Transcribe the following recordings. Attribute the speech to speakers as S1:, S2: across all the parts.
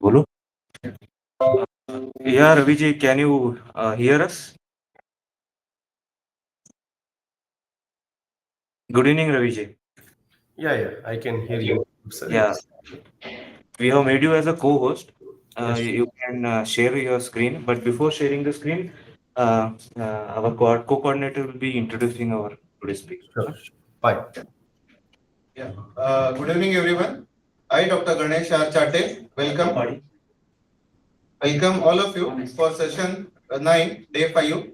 S1: बोलो. Yeah, Raviji, can you hear us? Good evening, Raviji.
S2: Yeah, I can hear you. Sir,
S1: Yeah,
S2: yes.
S1: we have made you as a co-host.
S2: Yes.
S1: You can share your screen, but before sharing the screen, our co-coordinator will be introducing our today's speaker.
S2: Sure. Fine.
S3: Yeah. Good evening, everyone. I, Dr. Ganesh R. Chate, welcome. Welcome all of you for session 9, day 5.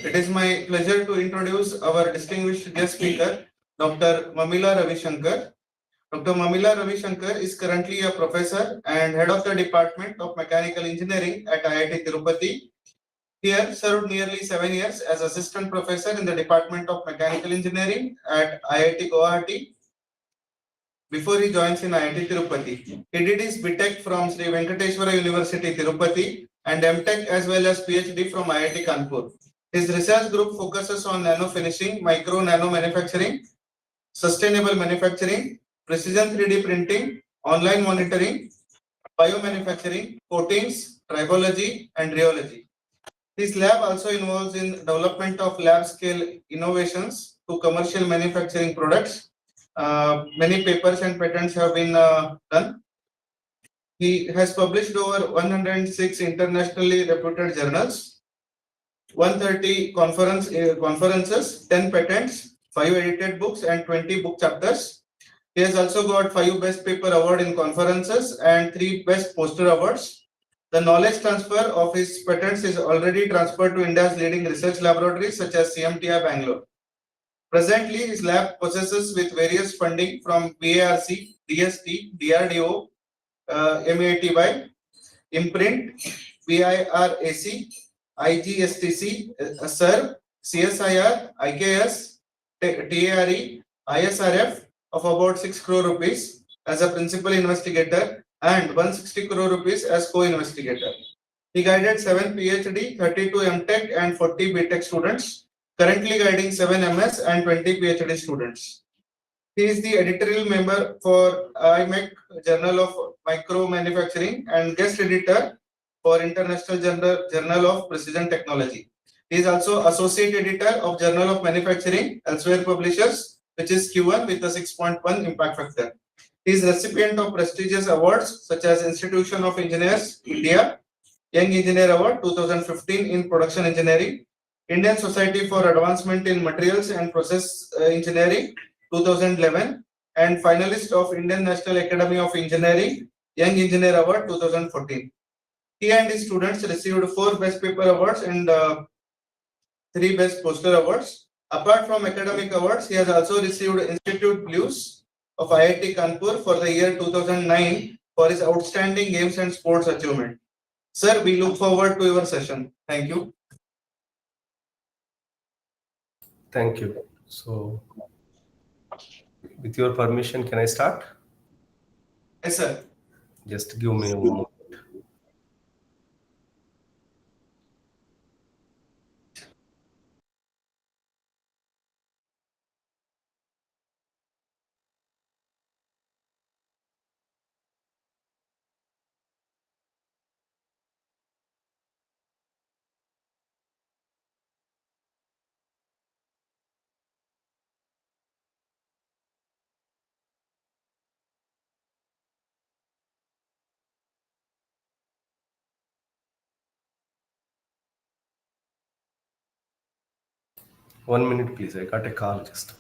S3: It is my pleasure to introduce our distinguished guest speaker, Dr. Mamilla Ravi Shankar. Dr. Mamilla Ravi Shankar is currently a professor and head of the Department of Mechanical Engineering at IIT Tirupati. Here served nearly 7 years as assistant professor in the Department of Mechanical Engineering at IIT Guwahati before he joins in IIT Tirupati. He did his BTech from Sri Venkateswara University Tirupati and MTech as well as PhD from IIT Kanpur. His research group focuses on nano finishing, micro nano manufacturing, sustainable manufacturing, precision 3D printing, online monitoring, biomanufacturing, coatings, tribology, and rheology. This lab also involves in development of lab scale innovations to commercial manufacturing products. Many papers and patents have been done. He has published over 106 internationally reputed journals, 130 conferences, 10 patents, 5 edited books, and 20 book chapters. He has also got 5 Best Paper Award in conferences and 3 Best Poster Awards. The knowledge transfer of his patents is already transferred to India's leading research laboratories such as CMTI Bangalore. Presently, his lab possesses with various funding from BARC, DST, DRDO, MATY, Imprint, BIRAC, IGSTC, SERV, CSIR, IKS, TARE, ISRF of about 6 crore rupees as a principal investigator and 160 crore rupees as co-investigator. He guided 7 PhD, 32 MTech and 40 BTech students, currently guiding 7 MS and 20 PhD students. He is the editorial member for IMEC Journal of Micro Manufacturing and guest editor for International Journal of Precision Technology. He is also associate editor of Journal of Manufacturing, elsewhere publishers, which is Q1 with a 6.1 impact factor. He is recipient of prestigious awards such as Institution of Engineers, India, Young Engineer Award 2015 in Production Engineering, Indian Society for Advancement in Materials and Process Engineering 2011, and finalist of Indian National Academy of Engineering Young Engineer Award 2014. He and his students received 4 Best Paper Awards and 3 Best Poster Awards. Apart from academic awards, he has also received Institute Blues of IIT Kanpur for the year 2009 for his outstanding games and sports achievement. Sir, we look forward to your session. Thank you.
S2: Thank you. So, with your permission, can I start?
S3: Yes, sir.
S2: Just give me a moment. One minute, please. I got a call just.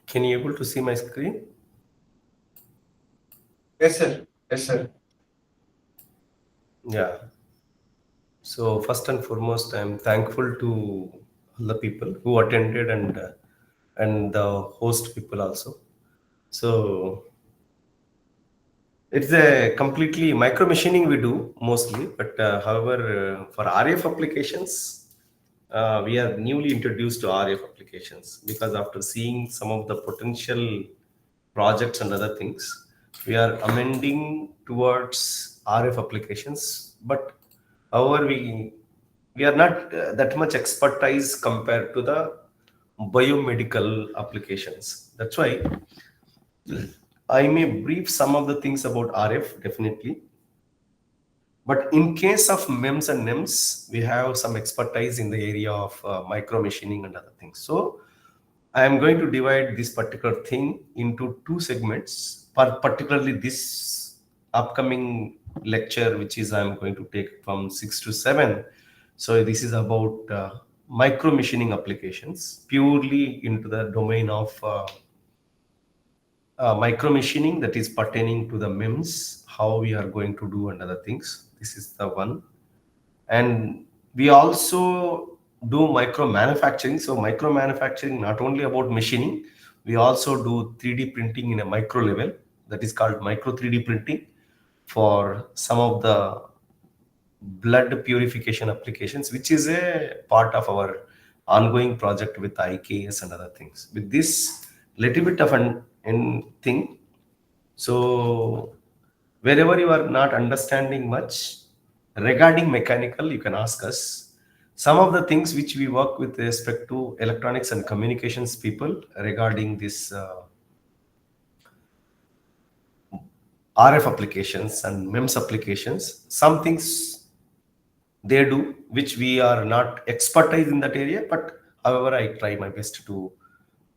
S2: Can you able to see my screen?
S3: Yes, sir. Yes, sir.
S2: Yeah. So first and foremost, I'm thankful to all the people who attended and the host people also. So it's a completely micro machining we do mostly, but however, for RF applications, we are newly introduced to RF applications because after seeing some of the potential projects and other things, we are amending towards RF applications. But however, we are not that much expertise compared to the biomedical applications. That's why I may brief some of the things about RF definitely. But in case of MEMS and NEMS, we have some expertise in the area of micro machining and other things. So I am going to divide this particular thing into two segments, particularly this upcoming lecture, which is I'm going to take from 6 to 7. So this is about micro machining applications, purely into the domain of micro machining that is pertaining to the MEMS, how we are going to do and other things. This is the one. And we also do micro manufacturing. So micro manufacturing, not only about machining, we also do 3D printing in a micro level. That is called micro 3D printing for some of the blood purification applications, which is a part of our ongoing project with IKS and other things. With this little bit of an thing, so wherever you are not understanding much regarding mechanical, you can ask us. Some of the things which we work with respect to electronics and communications people regarding this RF applications and MEMS applications, some things they do which we are not expertise in that area, but however I try my best to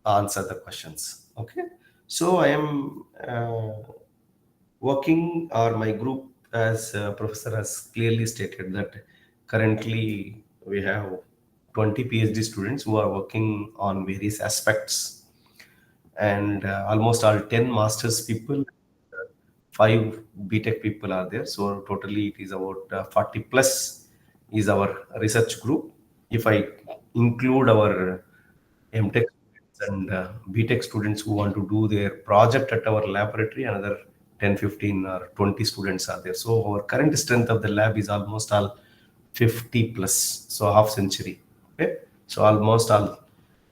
S2: answer the questions. Okay, so I am working, or my group, as professor has clearly stated, that currently we have 20 PhD students who are working on various aspects, and almost all 10 masters people, 5 BTech people are there. So totally it is about 40 plus is our research group. If I include our MTech students and BTech students who want to do their project at our laboratory, another 10, 15 or 20 students are there. So our current strength of the lab is almost all 50 plus, so half century. Okay, so almost all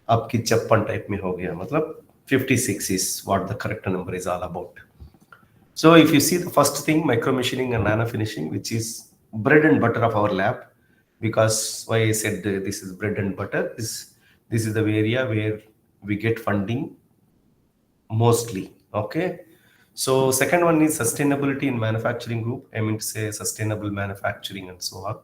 S2: आपकी 56 type में हो गया, मतलब 56 is what the correct number is all about. So if you see the first thing, micro machining and nano finishing, which is bread and butter of our lab, because why I said this is bread and butter, this is the area where we get funding mostly. Okay. So second one is sustainability in manufacturing group. I mean to say sustainable manufacturing and so on.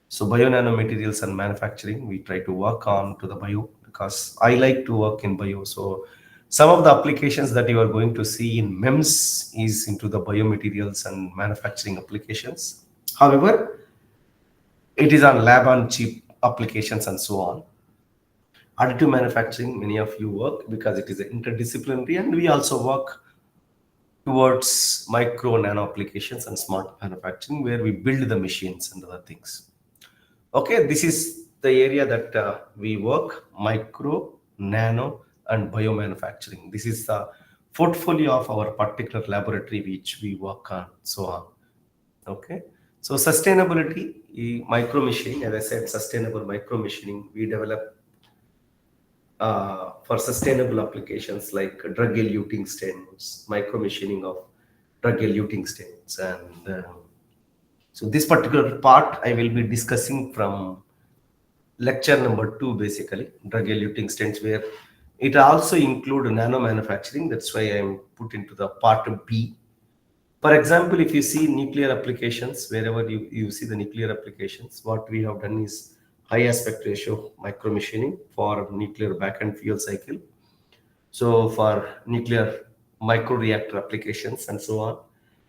S2: So bio nanomaterials and manufacturing, we try to work on to the bio, because I like to work in bio. So some of the applications that you are going to see in MEMS is into the biomaterials and manufacturing applications. However, it is on lab on chip applications and so on. Additive manufacturing, many of you work because it is interdisciplinary, and we also work towards micro nano applications and smart manufacturing, where we build the machines and other things. Okay, this is the area that we work: micro, nano, and biomanufacturing. This is the portfolio of our particular laboratory which we work on, so on. Okay, so sustainability, micro machining, as I said, sustainable micro machining, we develop for sustainable applications like drug eluting stains, micro machining of drug eluting stains, and so this particular part I will be discussing from lecture number 2, basically drug eluting stents, where it also include nano manufacturing. That's why I'm put into the part B. For example, if you see nuclear applications, wherever you see the nuclear applications, what we have done is high aspect ratio micro machining for nuclear back end fuel cycle. So for nuclear micro reactor applications and so on.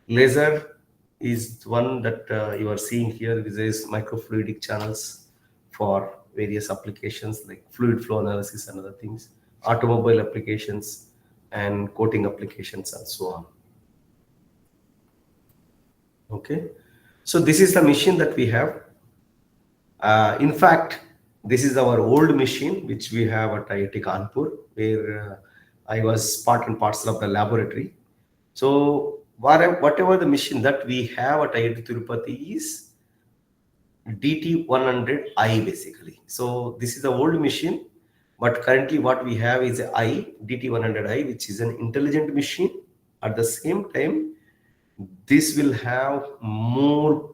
S2: Laser is one that you are seeing here. This is microfluidic channels for various applications like fluid flow analysis and other things. automobile applications and coating applications and so on. Okay, so this is the machine that we have. In fact, this is our old machine which we have at IIT Kanpur, where I was part and parcel of the laboratory. So whatever the machine that we have at IIT Tirupati is DT100i basically. So this is the old machine, but currently what we have is a DT100i, which is an intelligent machine. At the same time, this will have more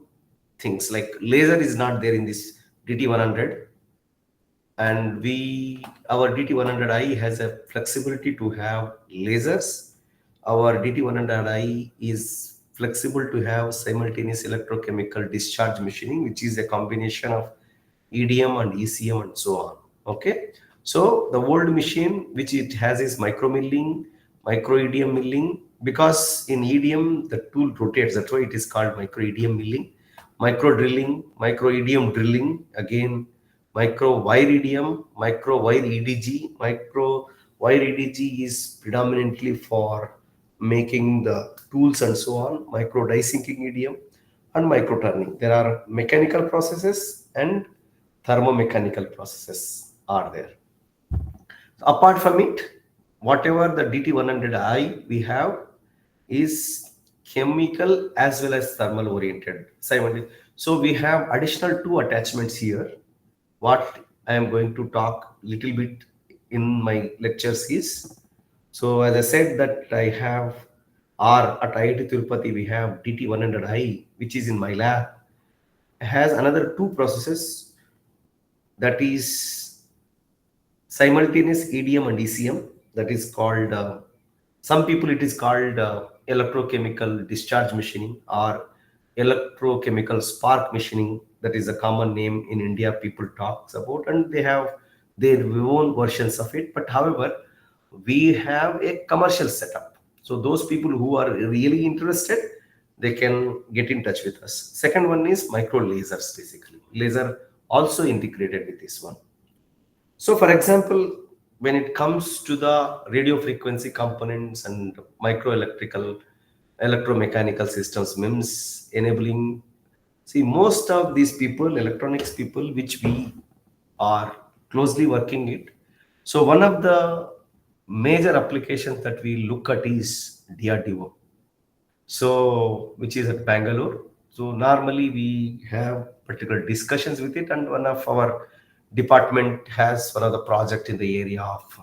S2: things like laser is not there in this DT100, and our DT100i has a flexibility to have lasers. Our DT100i is flexible to have simultaneous electrochemical discharge machining, which is a combination of EDM and ECM and so on. Okay, so the old machine which it has is micro milling, micro EDM milling, because in EDM the tool rotates, that's why it is called micro EDM milling. Micro drilling, micro EDM drilling, again micro wire EDM, micro wire EDG. Micro wire EDG is predominantly for making the tools and so on. Micro die sinking EDM and micro turning. There are mechanical processes and thermomechanical processes are there. Apart from it, whatever the DT100i we have is chemical as well as thermal oriented simultaneously. So we have additional two attachments here. What I am going to talk little bit in my lectures is, so as I said that I have, or at IIT Tirupati we have DT100i, which is in my lab, has another two processes, that is simultaneous EDM and ECM, that is called some people it is called electrochemical discharge machining or electrochemical spark machining. That is a common name in India people talks about, and they have their own versions of it. But however, we have a commercial setup. So those people who are really interested, they can get in touch with us. Second one is micro lasers, basically. Laser also integrated with this one. So for example, when it comes to the radio frequency components and electromechanical systems, MEMS enabling, see, most of these people, electronics people, which we are closely working it. So one of the major applications that we look at is DRDO. So which is at Bangalore. So normally we have particular discussions with it, and one of our department has one of the project in the area of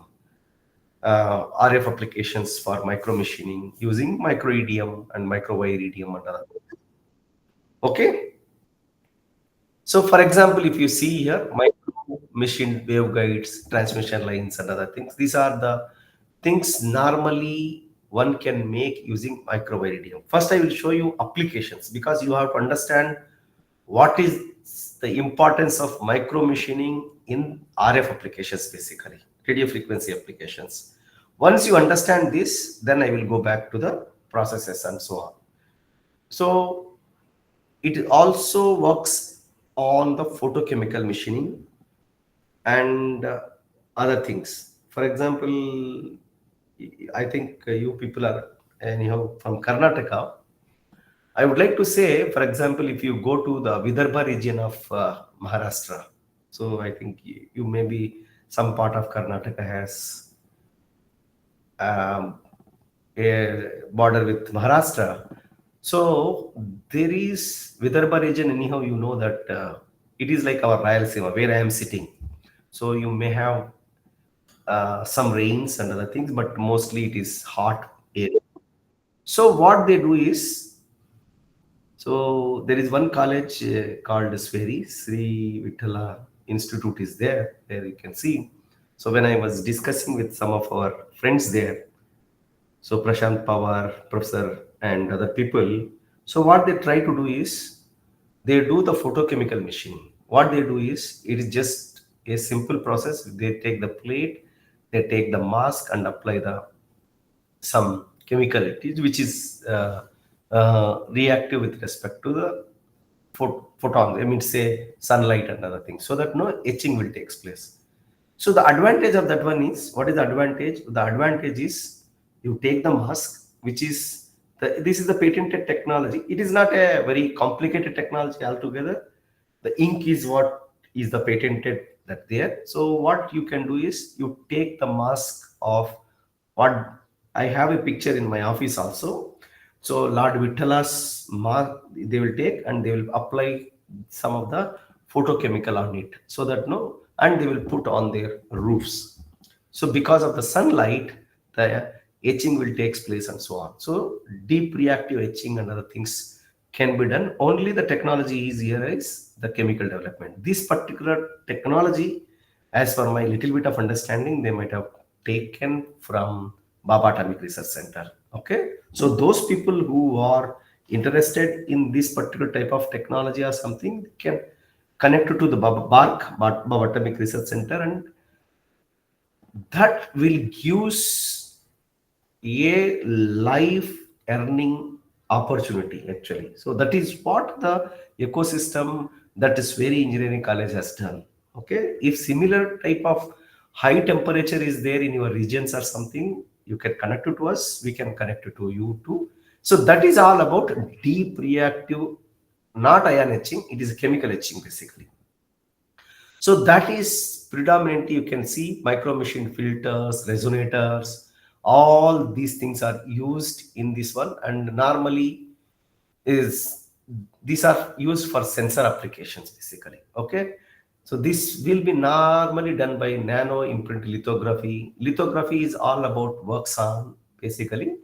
S2: RF applications for micro machining using micro EDM and micro wire EDM and other things. Okay. So for example, if you see here, micro machine waveguides, transmission lines and other things, these are the things normally one can make using micro wire EDM. First, I will show you applications, because you have to understand what is the importance of micro machining in RF applications, basically radio frequency applications. Once you understand this, then I will go back to the processes and so on. So it also works on the photochemical machining and other things. For example, I think you people are anyhow from Karnataka. I would like to say, for example, if you go to the Vidarbha region of Maharashtra, so I think you maybe some part of Karnataka has a border with Maharashtra. So there is Vidarbha region, anyhow, you know that it is like our Rayalaseema, where I am sitting. So you may have some rains and other things, but mostly it is hot area. So what they do is, so there is one college called Sri Vithala Institute is there you can see. So when I was discussing with some of our friends there, so Prashant Pawar, professor and other people, so what they try to do is, they do the photochemical machining. What they do is, it is just a simple process. They take the plate, they take the mask and apply some chemical, which is reactive with respect to the photons, I mean say sunlight and other things, so that no etching will take place. So the advantage of that one is, what is the advantage? The advantage is you take the mask, which is this is the patented technology. It is not a very complicated technology altogether. The ink is what is the patented that there. So what you can do is you take the mask of what I have a picture in my office also. So Lord Vittala's mask they will take and they will apply some of the photochemical on it, so that no, and they will put on their roofs. So because of the sunlight, the etching will takes place and so on. So deep reactive etching and other things can be done. Only the technology is here is the chemical development. This particular technology, as per my little bit of understanding, they might have taken from Baba Atomic Research Center. Okay, so those people who are interested in this particular type of technology or something can connect to the Baba Atomic Research Center, and that will gives a life earning opportunity actually. So that is what the ecosystem that is very engineering college has done. Okay, if similar type of high temperature is there in your regions or something, you can connect it to us, we can connect it to you too. So that is all about deep reactive, not ion etching, it is chemical etching basically. So that is predominantly, you can see micro machine filters, resonators, all these things are used in this one, and normally is these are used for sensor applications basically. Okay, so this will be normally done by nano imprint lithography. Lithography is all about works on basically,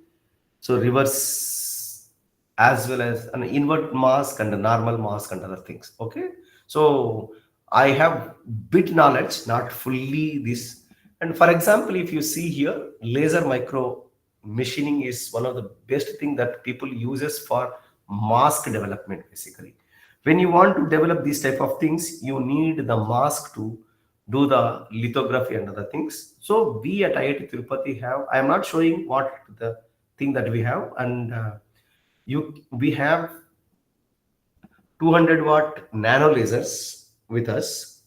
S2: so reverse as well as an invert mask and a normal mask and other things. Okay, so I have bit knowledge, not fully this. And for example, if you see here, laser micro machining is one of the best thing that people uses for mask development basically. When you want to develop these type of things, you need the mask to do the lithography and other things. So we at IIT Tirupati have, I am not showing what the thing that we have, and we have 200-watt nano lasers with us.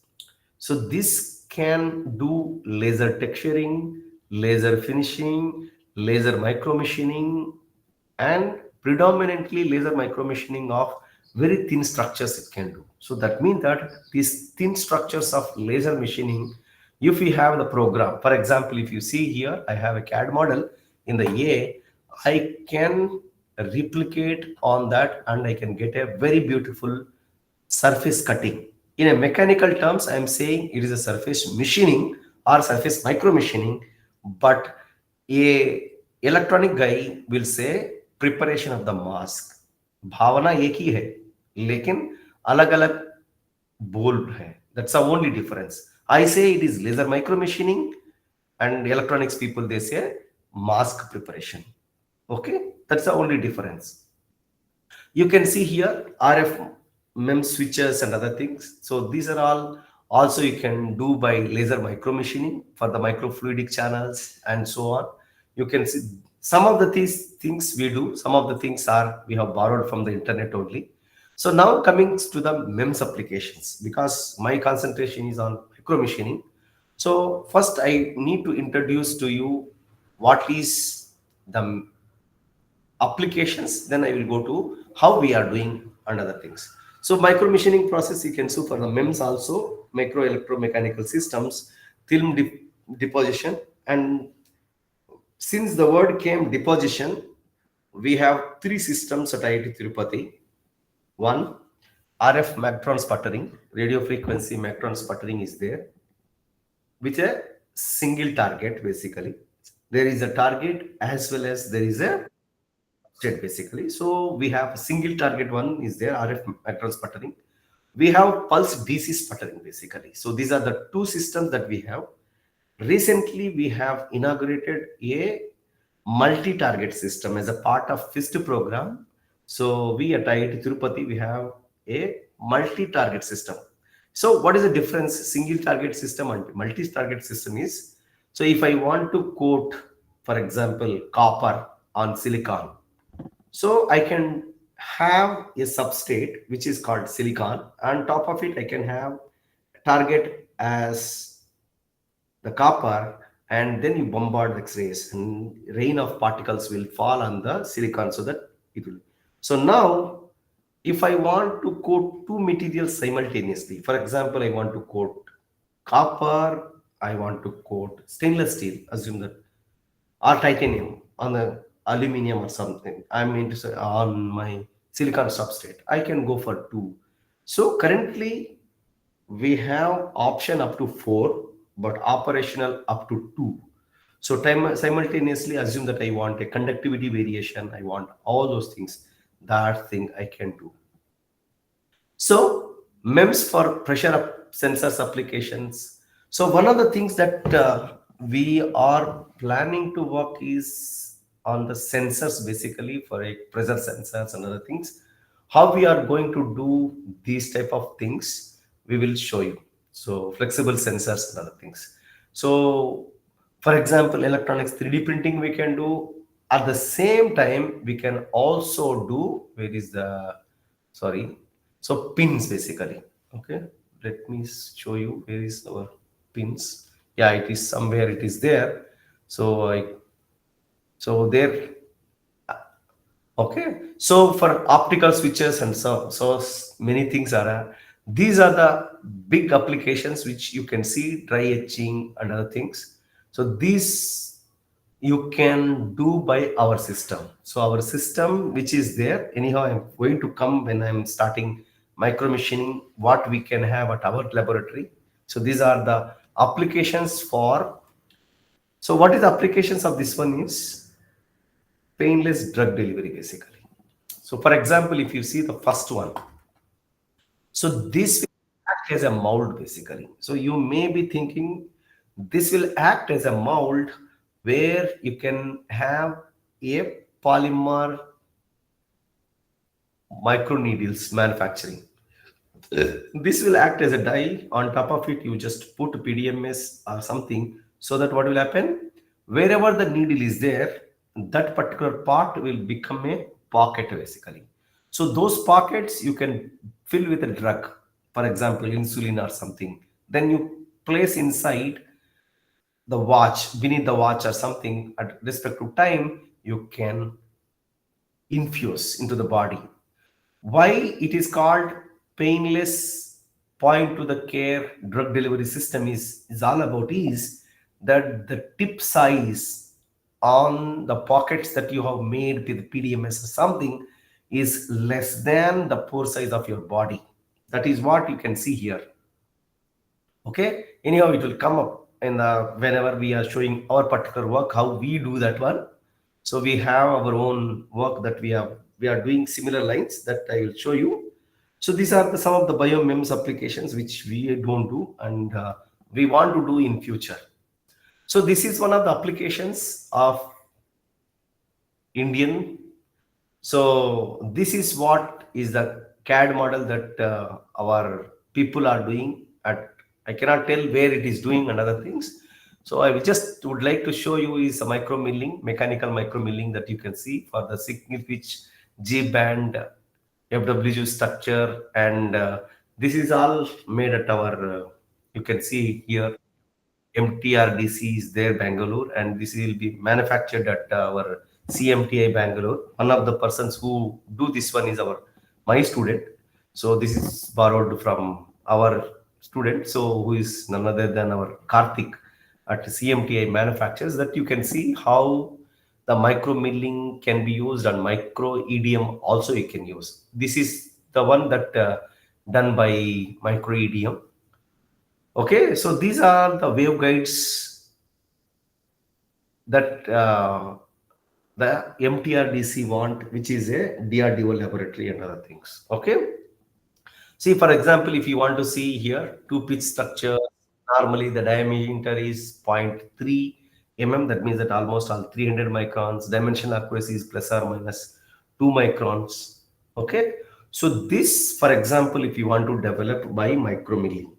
S2: So this can do laser texturing, laser finishing, laser micro machining, and predominantly laser micro machining of very thin structures it can do. So that means that these thin structures of laser machining, if we have the program, for example, if you see here, I have a CAD model in the A, I can replicate on that and I can get a very beautiful surface cutting. In a mechanical terms, I am saying it is a surface machining or surface micro machining, but a electronic guy will say preparation of the mask. भावना एक ही है, लेकिन अलग अलग बोल है. That's the only difference. I say it is laser micro machining, and electronics people they say mask preparation. Okay, that's the only difference. You can see here RF MEMS switches and other things. So these are all also you can do by laser micro machining for the microfluidic channels and so on. You can see some of these things we do, some of the things are we have borrowed from the internet only. So now coming to the MEMS applications, because my concentration is on micro machining. So first I need to introduce to you what is the applications, then I will go to how we are doing and other things. So micro machining process you can do for the MEMS also, micro electromechanical systems, film deposition, and since the word came deposition, we have three systems at IIT Tirupati. One, RF magneton sputtering, radio frequency magneton sputtering is there with a single target basically. There is a target as well as there is a state basically. So we have a single target one is there, RF magneton sputtering. We have pulse DC sputtering basically. So these are the two systems that we have. Recently, we have inaugurated a multi-target system as a part of FIST program. So we at IIT Tirupati, we have a multi-target system. So what is the difference? Single target system and multi-target system is, so if I want to coat, for example, copper on silicon, so I can have a substrate which is called silicon. On top of it, I can have target as the copper, and then you bombard the X-rays, and rain of particles will fall on the silicon so that it will. So now, if I want to coat two materials simultaneously, for example, I want to coat copper, I want to coat stainless steel, assume that, or titanium on the aluminum or something. I'm interested on my silicon substrate. I can go for two. So currently we have option up to four, but operational up to two. So simultaneously assume that I want a conductivity variation, I want all those things. That thing I can do. So MEMS for pressure sensors applications. So one of the things that we are planning to work is on the sensors, basically for a pressure sensors and other things. How we are going to do these type of things, we will show you. So flexible sensors and other things. So for example, electronics 3D printing we can do. At the same time, we can also do, where is the, sorry, so pins basically. Okay, let me show you where is our pins. Yeah, it is somewhere, it is there. So so there. Okay, so for optical switches and so many things are these are the big applications which you can see, dry etching and other things. So these you can do by our system. So our system which is there, anyhow I'm going to come when I'm starting micro machining, what we can have at our laboratory. So these are the applications for. So what is the applications of this one is painless drug delivery basically. So for example, if you see the first one, so this will act as a mold basically. So you may be thinking this will act as a mold where you can have a polymer microneedles manufacturing. This will act as a die. On top of it, you just put PDMS or something, so that what will happen? Wherever the needle is there, that particular part will become a pocket basically. So those pockets you can fill with a drug, for example, insulin or something. Then you place inside the watch, beneath the watch or something, at respect to time, you can infuse into the body. Why it is called painless point to the care drug delivery system is all about is that the tip size on the pockets that you have made with PDMS or something is less than the pore size of your body. That is what you can see here. Okay, anyhow it will come up in the whenever we are showing our particular work, how we do that one. So we have our own work that we are doing similar lines that I will show you. So these are some of the biomems applications which we don't do, and we want to do in future. So this is one of the applications of Indian. So this is what is the CAD model that our people are doing at. I cannot tell where it is doing and other things. So I just would like to show you is a micro milling, mechanical micro milling that you can see for the signal pitch G band FWG structure, and this is all made at our. You can see here MTRDC is there, Bangalore, and this will be manufactured at our CMTI Bangalore. One of the persons who do this one is my student. So this is borrowed from our student, so who is none other than our Karthik at CMTI manufactures. That you can see how the micro milling can be used, and micro EDM also you can use. This is the one that done by micro EDM. Okay, so these are the waveguides that the MTRDC want, which is a DRDO laboratory and other things. Okay, see, for example, if you want to see here two pitch structure, normally the diameter is 0.3 mm. That means that almost all 300 microns. Dimensional accuracy is plus or minus 2 microns. Okay, so this, for example, if you want to develop by micromilling.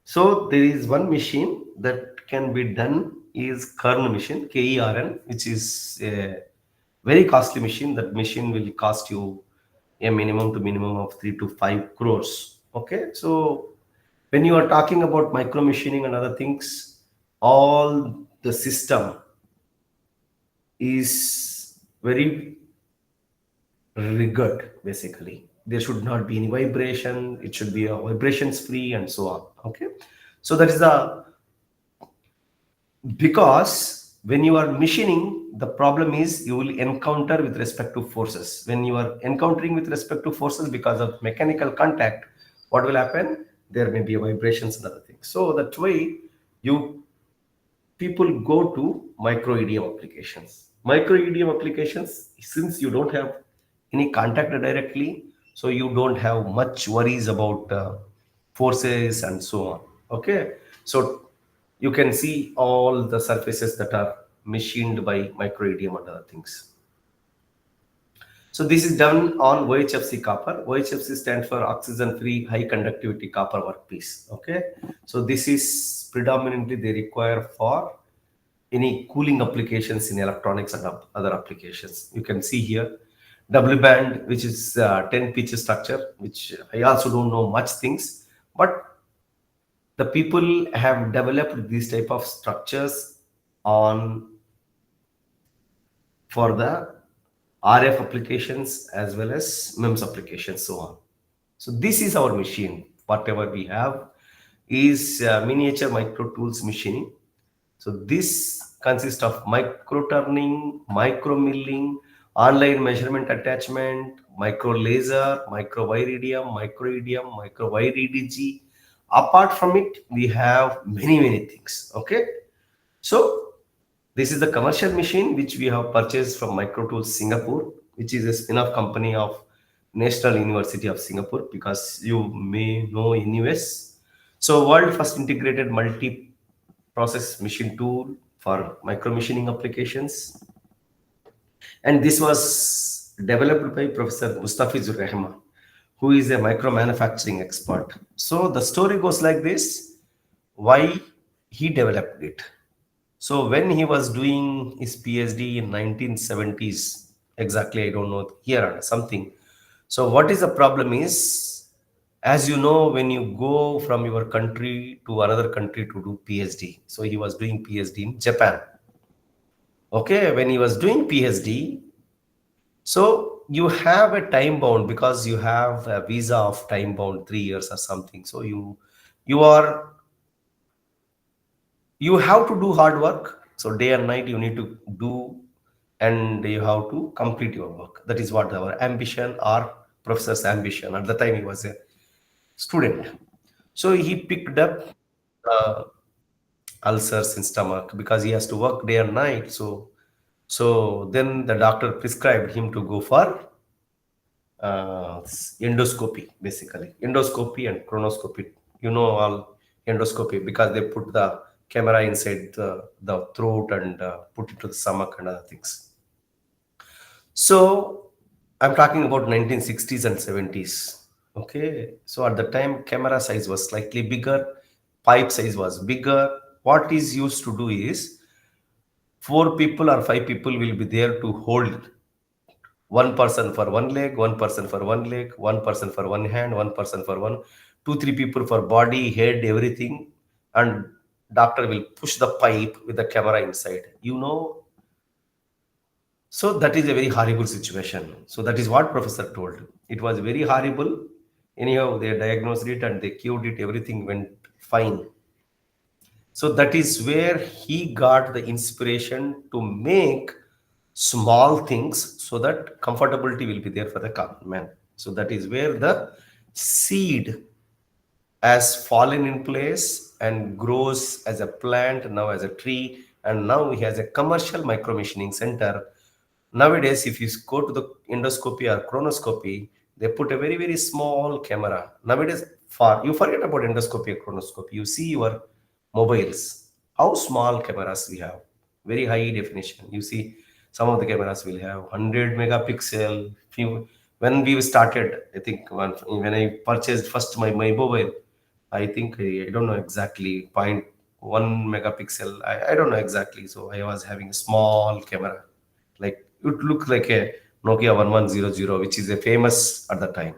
S2: So there is one machine that can be done is Kern machine, KERN, which is a very costly machine. That machine will cost you a minimum to minimum of 3 to 5 crores. Okay, so when you are talking about micro machining and other things, all the system is very rigid. Basically, there should not be any vibration. It should be a vibrations free and so on. Okay, so that is the, because when you are machining, the problem is you will encounter with respect to forces. When you are encountering with respect to forces because of mechanical contact, what will happen? There may be vibrations and other things. So that way, you people go to micro EDM applications. Micro EDM applications, since you don't have any contact directly, so you don't have much worries about forces and so on. Okay, so you can see all the surfaces that are machined by micro EDM and other things. So this is done on OHFC copper. OHFC stands for oxygen-free high conductivity copper workpiece. Okay, so this is predominantly they require for any cooling applications in electronics and other applications. You can see here W band, which is 10 pitch structure, which I also don't know much things, but the people have developed these type of structures on for the RF applications as well as MEMS applications, so on. So this is our machine. Whatever we have is miniature micro tools machining. So this consists of micro turning, micro milling, online measurement attachment, micro laser, micro wire EDM, micro EDM, micro wire EDG. Apart from it, we have many things. Okay, so this is the commercial machine which we have purchased from Micro Tools Singapore, which is a spin-off company of National University of Singapore, because you may know NUS. So world first integrated multi-process machine tool for micro machining applications. And this was developed by Professor Mustafizur Rahman, who is a micro manufacturing expert. So the story goes like this: why he developed it. So when he was doing his PhD in 1970s, exactly, I don't know year or something. So what is the problem is, as you know, when you go from your country to another country to do PhD. So he was doing PhD in Japan. Okay, when he was doing PhD, so you have a time bound because you have a visa of time bound 3 years or something. So you have to do hard work. So day and night you need to do, and you have to complete your work. That is what our ambition, or professor's ambition. At the time he was a student. So he picked up uh, ulcers in stomach because he has to work day and night. So then the doctor prescribed him to go for endoscopy, basically endoscopy and chronoscopy. You know all endoscopy because they put the camera inside the throat and put it to the stomach and other things. So I'm talking about 1960s and 70s. Okay, so at the time camera size was slightly bigger, pipe size was bigger. What is used to do is 4 people or 5 people will be there to hold one person for one leg, one person for one leg, one person for one hand, one person for one, 2, 3 people for body, head, everything, and doctor will push the pipe with the camera inside. So that is a very horrible situation. So that is what professor told. It was very horrible. Anyhow, they diagnosed it and they cured it. Everything went fine. So that is where he got the inspiration to make small things so that comfortability will be there for the common man. So that is where the seed has fallen in place and grows as a plant, now as a tree, and now he has a commercial micro machining center. Nowadays, if you go to the endoscopy or chronoscopy, they put a very small camera. Nowadays, you forget about endoscopy or chronoscopy. You see your mobiles, how small cameras we have, very high definition. You see, some of the cameras will have 100 megapixel. When we started, I think when I purchased first my mobile, I think I don't know exactly 0.1 megapixel. I don't know exactly. So I was having a small camera, like it looked like a Nokia 1100, which is a famous at the time.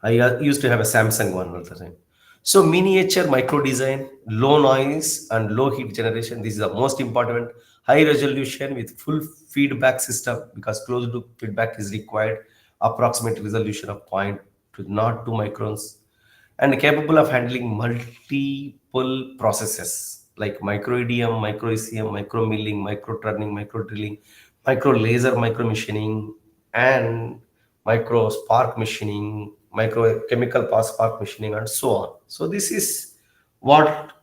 S2: I used to have a Samsung one at the time. So miniature micro design, low noise and low heat generation. This is the most important. High resolution with full feedback system, because closed loop feedback is required. Approximate resolution of 0.2 microns, and capable of handling multiple processes like micro EDM, micro ECM, micro milling, micro turning, micro drilling, micro laser, micro machining, and micro spark machining, micro chemical pass spark machining, and so on. So this is what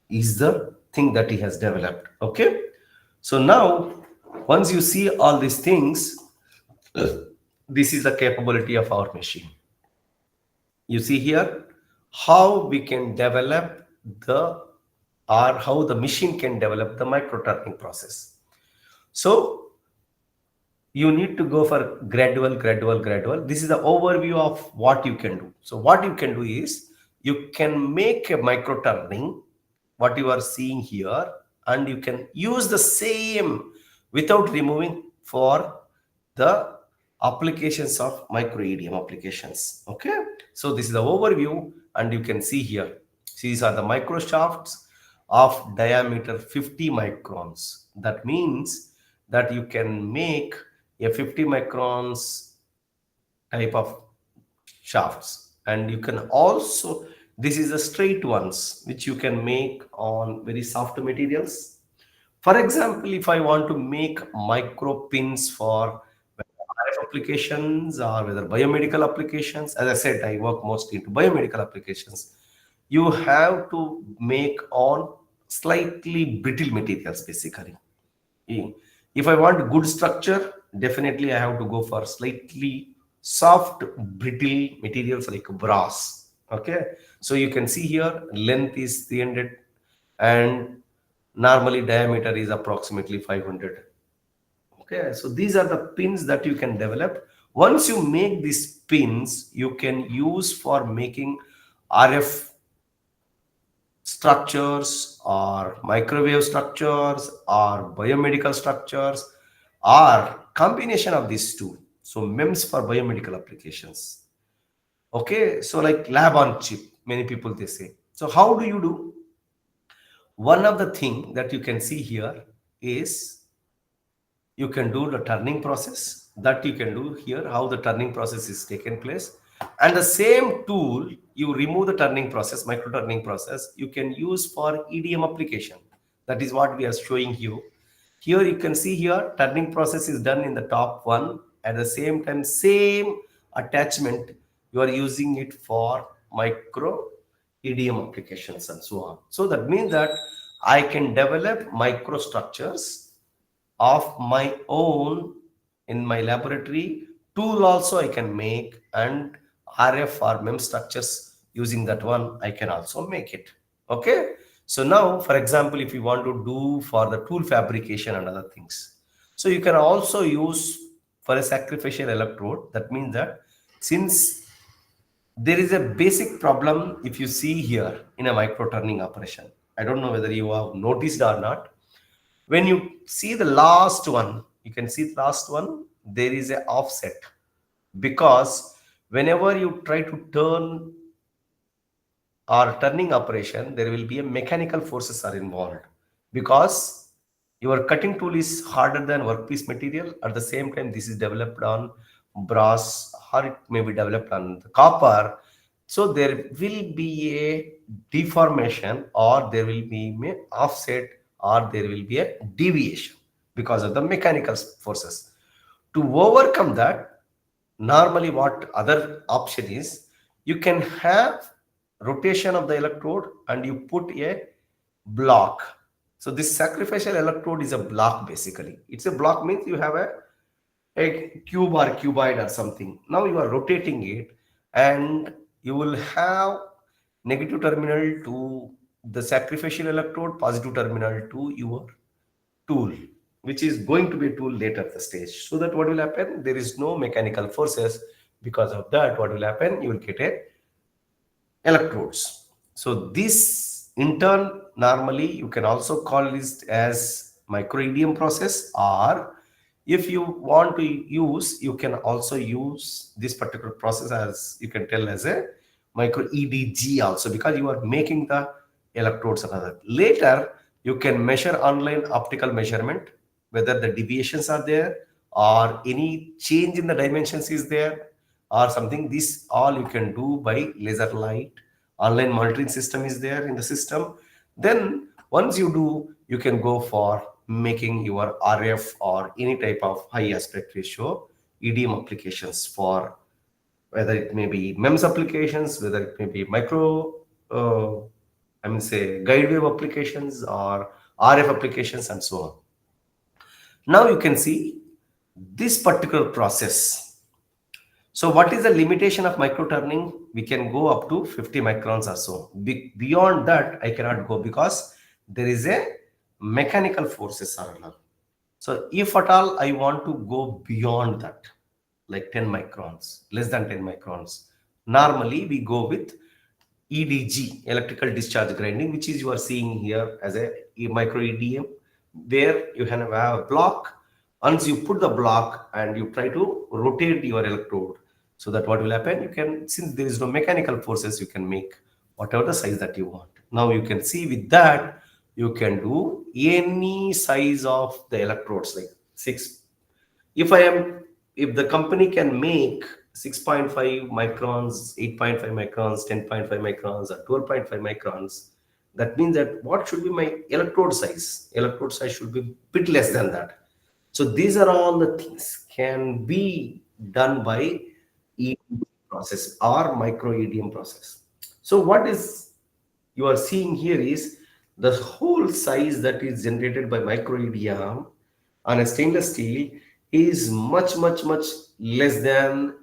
S2: is the thing that he has developed. Okay. So now, once you see all these things, this is the capability of our machine. You see here how we can develop the, or how the machine can develop the micro turning process. So you need to go for gradual. This is the overview of what you can do. So what you can do is you can make a micro turning, what you are seeing here, and you can use the same without removing for the applications of micro EDM applications. Okay, so this is the overview, and you can see here, these are the micro shafts of diameter 50 microns. That means that you can make a 50 microns type of shafts, and you can also, this is the straight ones which you can make on very soft materials. For example, if I want to make micro pins for RF applications or whether biomedical applications, as I said, I work mostly into biomedical applications, you have to make on slightly brittle materials basically. If I want good structure, definitely I have to go for slightly soft, brittle materials like brass. Okay, so you can see here length is 300 and normally diameter is approximately 500. Okay, so these are the pins that you can develop. Once you make these pins, you can use for making RF structures or microwave structures or biomedical structures or combination of these two. So MEMS for biomedical applications. Okay, so like lab on chip, many people they say. So how do you do? One of the thing that you can see here is you can do the turning process. That you can do here, how the turning process is taken place. And the same tool, you remove the turning process, micro turning process, you can use for EDM application. That is what we are showing you. Here you can see here, turning process is done in the top one. At the same time, same attachment, you are using it for micro EDM applications and so on. So that means that I can develop microstructures of my own in my laboratory. Tool also I can make, and RF or MEM structures using that one I can also make it. Okay, so now for example, if you want to do for the tool fabrication and other things, so you can also use for a sacrificial electrode. That means that since there is a basic problem, if you see here in a micro turning operation, I don't know whether you have noticed or not. When you see the last one, you can see the last one, there is a offset, because whenever you try to turn or turning operation, there will be a mechanical forces are involved, because your cutting tool is harder than workpiece material. At the same time, this is developed on brass or it may be developed on the copper. So there will be a deformation, or there will be an offset, or there will be a deviation because of the mechanical forces. To overcome that, normally what other option is, you can have rotation of the electrode and you put a block. So this sacrificial electrode is a block basically. It's a block means you have a cube or cuboid or something. Now you are rotating it, and you will have negative terminal to the sacrificial electrode, positive terminal to your tool, which is going to be a tool later at the stage. So that what will happen? There is no mechanical forces. Because of that, what will happen? You will get a electrodes. So this in turn, normally you can also call this as microEDM process, or if you want to use, you can also use this particular process as you can tell as a micro EDG also, because you are making the electrodes another. Later, you can measure online optical measurement, whether the deviations are there or any change in the dimensions is there or something. This all you can do by laser light. Online monitoring system is there in the system. Then once you do, you can go for making your RF or any type of high aspect ratio EDM applications, for whether it may be MEMS applications, whether it may be say guide wave applications or RF applications and so on. Now you can see this particular process. So what is the limitation of micro turning? We can go up to 50 microns or so. Beyond that, I cannot go because there is a mechanical forces are allowed. So if at all I want to go beyond that, like 10 microns, less than 10 microns, normally we go with EDG, electrical discharge grinding, which is you are seeing here as a micro EDM, where you can have a block. Once you put the block and you try to rotate your electrode, so that what will happen, you can, since there is no mechanical forces, you can make whatever the size that you want. Now you can see with that, you can do any size of the electrodes, like 6. If the company can make 6.5 microns, 8.5 microns, 10.5 microns, or 12.5 microns, that means that what should be my electrode size? Electrode size should be a bit less than that. So these are all the things can be done by EDM process or micro EDM process. So what is you are seeing here is the whole size that is generated by micro EDM on a stainless steel is much less than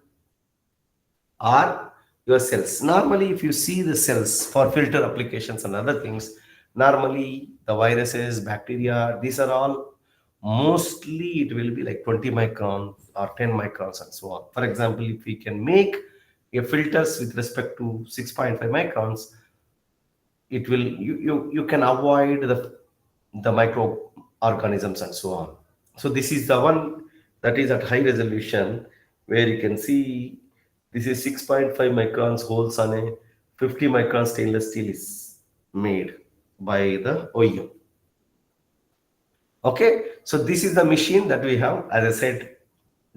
S2: are your cells. Normally, if you see the cells for filter applications and other things, normally the viruses, bacteria, these are all mostly it will be like 20 microns or 10 microns and so on. For example, if we can make a filters with respect to 6.5 microns, it will you can avoid the microorganisms and so on. So this is the one that is at high resolution, where you can see this is 6.5 microns holes on a 50 micron stainless steel is made by the OEM. Okay, so this is the machine that we have, as I said,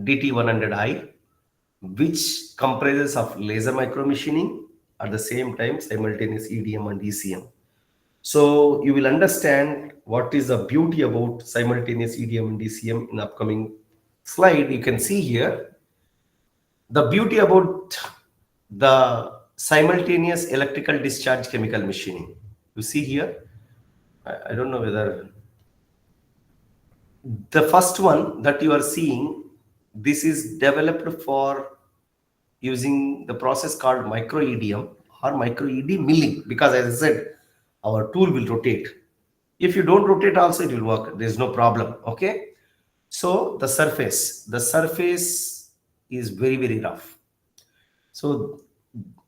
S2: DT100i, which comprises of laser micromachining, at the same time simultaneous EDM and ECM. So you will understand what is the beauty about simultaneous EDM and ECM in upcoming slide. You can see here the beauty about the simultaneous electrical discharge chemical machining. You see here, I don't know whether the first one that you are seeing, this is developed for using the process called micro EDM or micro ED milling, because as I said, our tool will rotate. If you don't rotate also, it will work. There's no problem. Okay. So the surface is very rough. So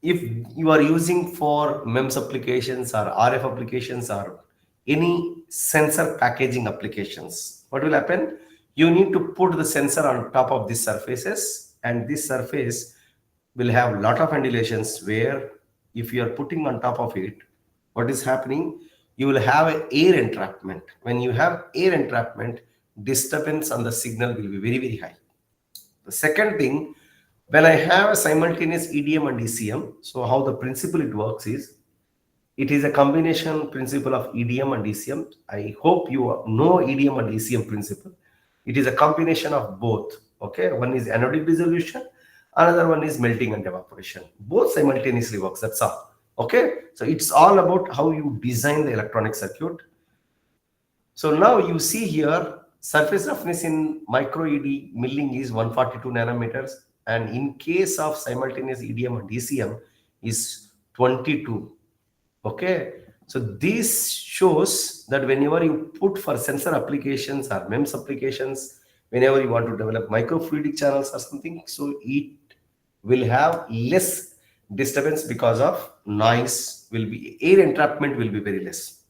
S2: if you are using for MEMS applications or RF applications or any sensor packaging applications, what will happen? You need to put the sensor on top of these surfaces, and this surface will have a lot of undulations, where if you are putting on top of it, what is happening? You will have an air entrapment. When you have air entrapment, disturbance on the signal will be very high. The second thing, when I have a simultaneous EDM and ECM, so how the principle it works is, it is a combination principle of EDM and ECM. I hope you know EDM and ECM principle. It is a combination of both. Okay, one is anodic dissolution, another one is melting and evaporation. Both simultaneously works. That's all. Okay, so it's all about how you design the electronic circuit. So now you see here, surface roughness in micro ED milling is 142 nanometers, and in case of simultaneous EDM and ECM is 22. Okay, so this shows that whenever you put for sensor applications or MEMS applications, whenever you want to develop microfluidic channels or something, so it will have less disturbance because of noise will be, air entrapment will be very less.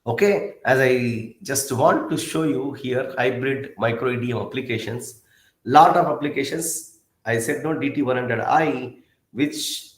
S2: Okay, as I just want to show you here, hybrid micro EDM applications, lot of applications. I said no, DT100i, which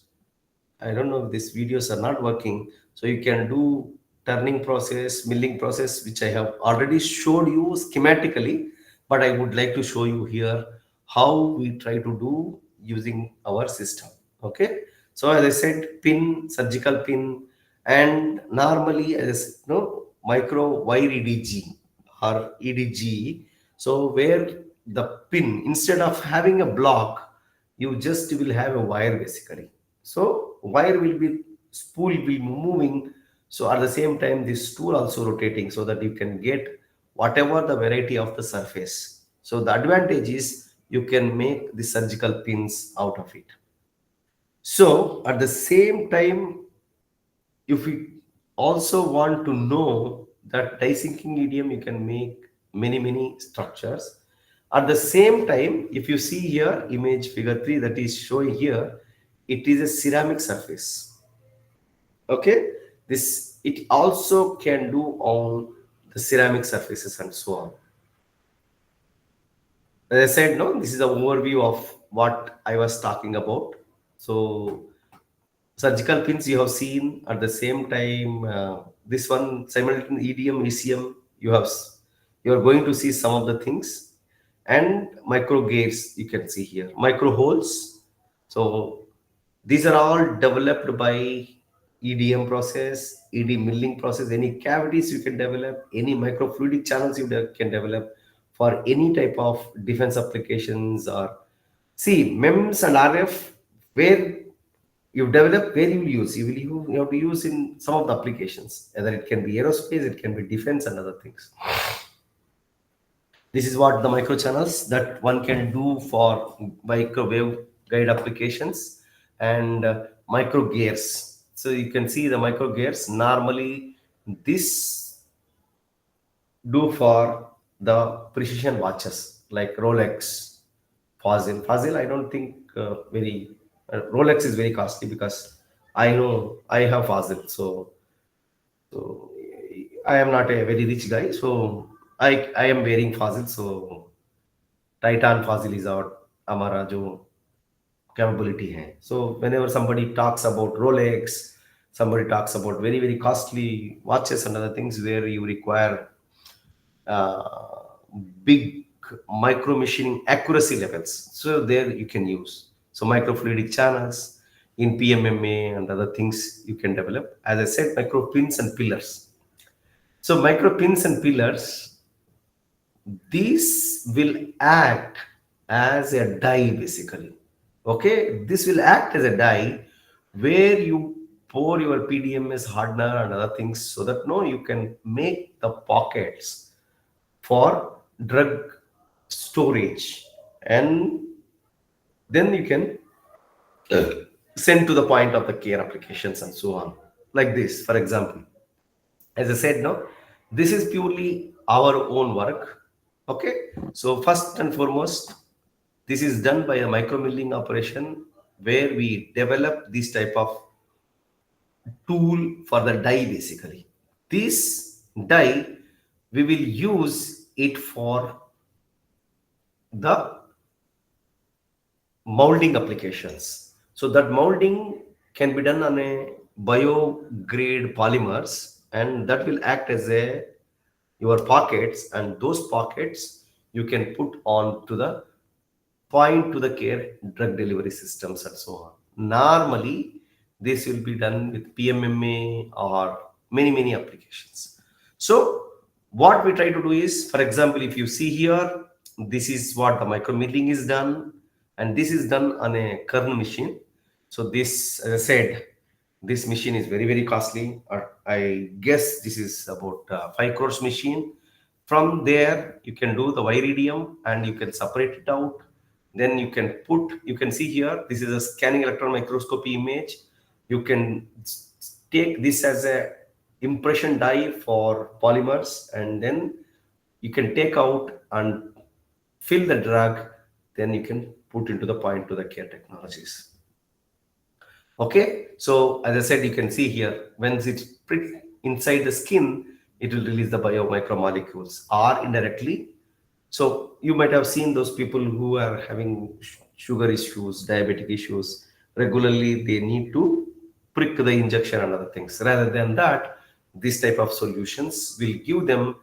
S2: I don't know if these videos are not working. So you can do turning process, milling process, which I have already showed you schematically, but I would like to show you here how we try to do using our system. Okay. So as I said, pin, surgical pin, and normally as you know, micro wire EDG or EDG. So where the pin, instead of having a block, you just will have a wire basically. So wire will be, spool will be moving. So at the same time, this tool also rotating so that you can get whatever the variety of the surface. So the advantage is you can make the surgical pins out of it. So at the same time, if we also want to know that die sinking medium, you can make many structures. At the same time, if you see here image figure 3 that is showing here, it is a ceramic surface. Okay, this it also can do on the ceramic surfaces and so on. As I said, no, this is an overview of what I was talking about. So surgical pins you have seen. At the same time, this one simultaneous EDM ECM, you are going to see some of the things, and micro gears you can see here, micro holes. So these are all developed by EDM process, ED milling process. Any cavities you can develop, any microfluidic channels you can develop for any type of defense applications. Or see MEMS and RF, where you develop, where you will use, you have to use in some of the applications, either it can be aerospace, it can be defense and other things. This is what the micro channels that one can do for microwave guide applications, and micro gears. So you can see the micro gears normally this do for the precision watches like Rolex, Fazil. I don't think very Rolex is very costly, because I know I have Fazil, so I am not a very rich guy, so I am wearing Fazil. So Titan Fazil is our हमारा जो capability है. So whenever somebody talks about Rolex, somebody talks about very costly watches and other things where you require uh, big micro machining accuracy levels. So there you can use. So microfluidic channels in PMMA and other things you can develop. As I said, micro pins and pillars. So micro pins and pillars, these will act as a die basically. Okay, this will act as a die where you pour your PDMS hardener and other things, so that no, you can make the pockets for drug storage, and then you can send to the point of the care applications and so on, like this. For example, as I said, no, this is purely our own work. Okay, so first and foremost, this is done by a micro milling operation where we develop this type of tool for the die basically. This die, we will use it for the molding applications. So that molding can be done on a bio-grade polymers, and that will act as a your pockets, and those pockets you can put on to the point to the care drug delivery systems and so on. Normally, this will be done with PMMA or many applications. So what we try to do is, for example, if you see here, this is what the micro milling is done, and this is done on a kernel machine. So this, as I said, this machine is very costly. I guess this is about 5 crores machine. From there, you can do the iridium and you can separate it out. Then you can put, you can see here, this is a scanning electron microscopy image. You can take this as a impression die for polymers, and then you can take out and fill the drug. Then you can put into the point to the care technologies. Okay, so as I said, you can see here, when it's pricked inside the skin, it will release the biomicromolecules or indirectly. So you might have seen those people who are having sugar issues, diabetic issues. Regularly, they need to prick the injection and other things. Rather than that, this type of solutions will give them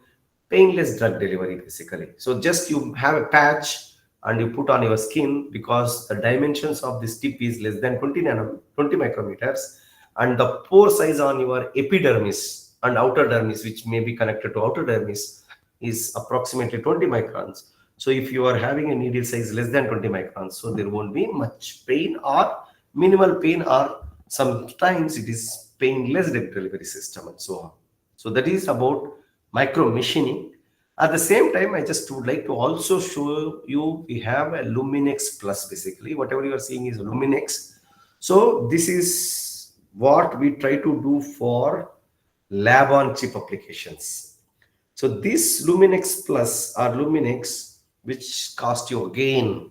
S2: painless drug delivery basically. So just you have a patch and you put on your skin, because the dimensions of this tip is less than 20 micrometers, and the pore size on your epidermis and outer dermis, which may be connected to outer dermis, is approximately 20 microns. So if you are having a needle size less than 20 microns, so there won't be much pain or minimal pain, or sometimes it is painless drug delivery system and so on. So that is about micro machining. At the same time, I just would like to also show you, we have a Luminex Plus. Basically, whatever you are seeing is Luminex. So this is what we try to do for lab on chip applications. So this Luminex Plus or Luminex, which cost you again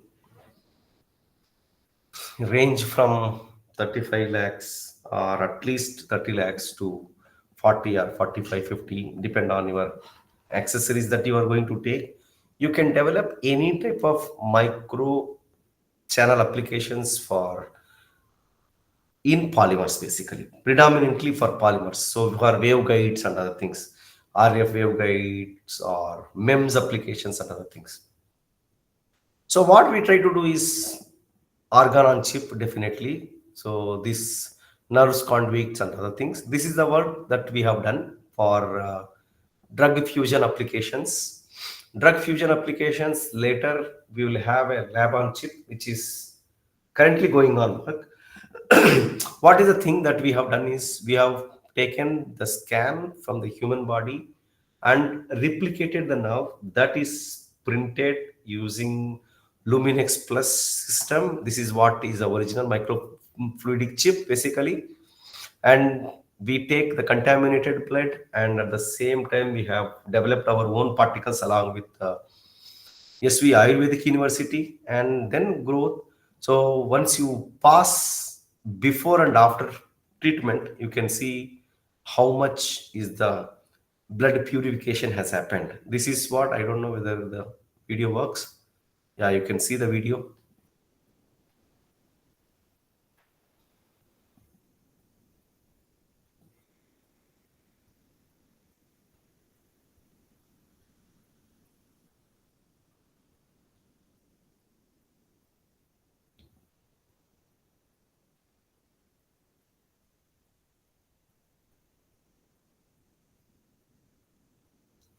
S2: range from 35 lakhs or at least 30 lakhs to 40 or 45, 50, depend on your accessories that you are going to take. You can develop any type of micro channel applications for in polymers, basically predominantly for polymers. So for waveguides and other things, RF waveguides or MEMS applications and other things. So what we try to do is organ on chip, definitely. So this nerves, conduits and other things, this is the work that we have done for drug fusion applications. Drug fusion applications, later we will have a lab on chip, which is currently going on. What is the thing that we have done is, we have taken the scan from the human body and replicated the nerve that is printed using Luminex Plus system. This is what is the original microfluidic chip basically. And we take the contaminated blood, and at the same time we have developed our own particles along with SV Ayurvedic University, and then growth. So once you pass before and after treatment, you can see how much is the blood purification has happened. This is what, I don't know whether the video works. Yeah, you can see the video.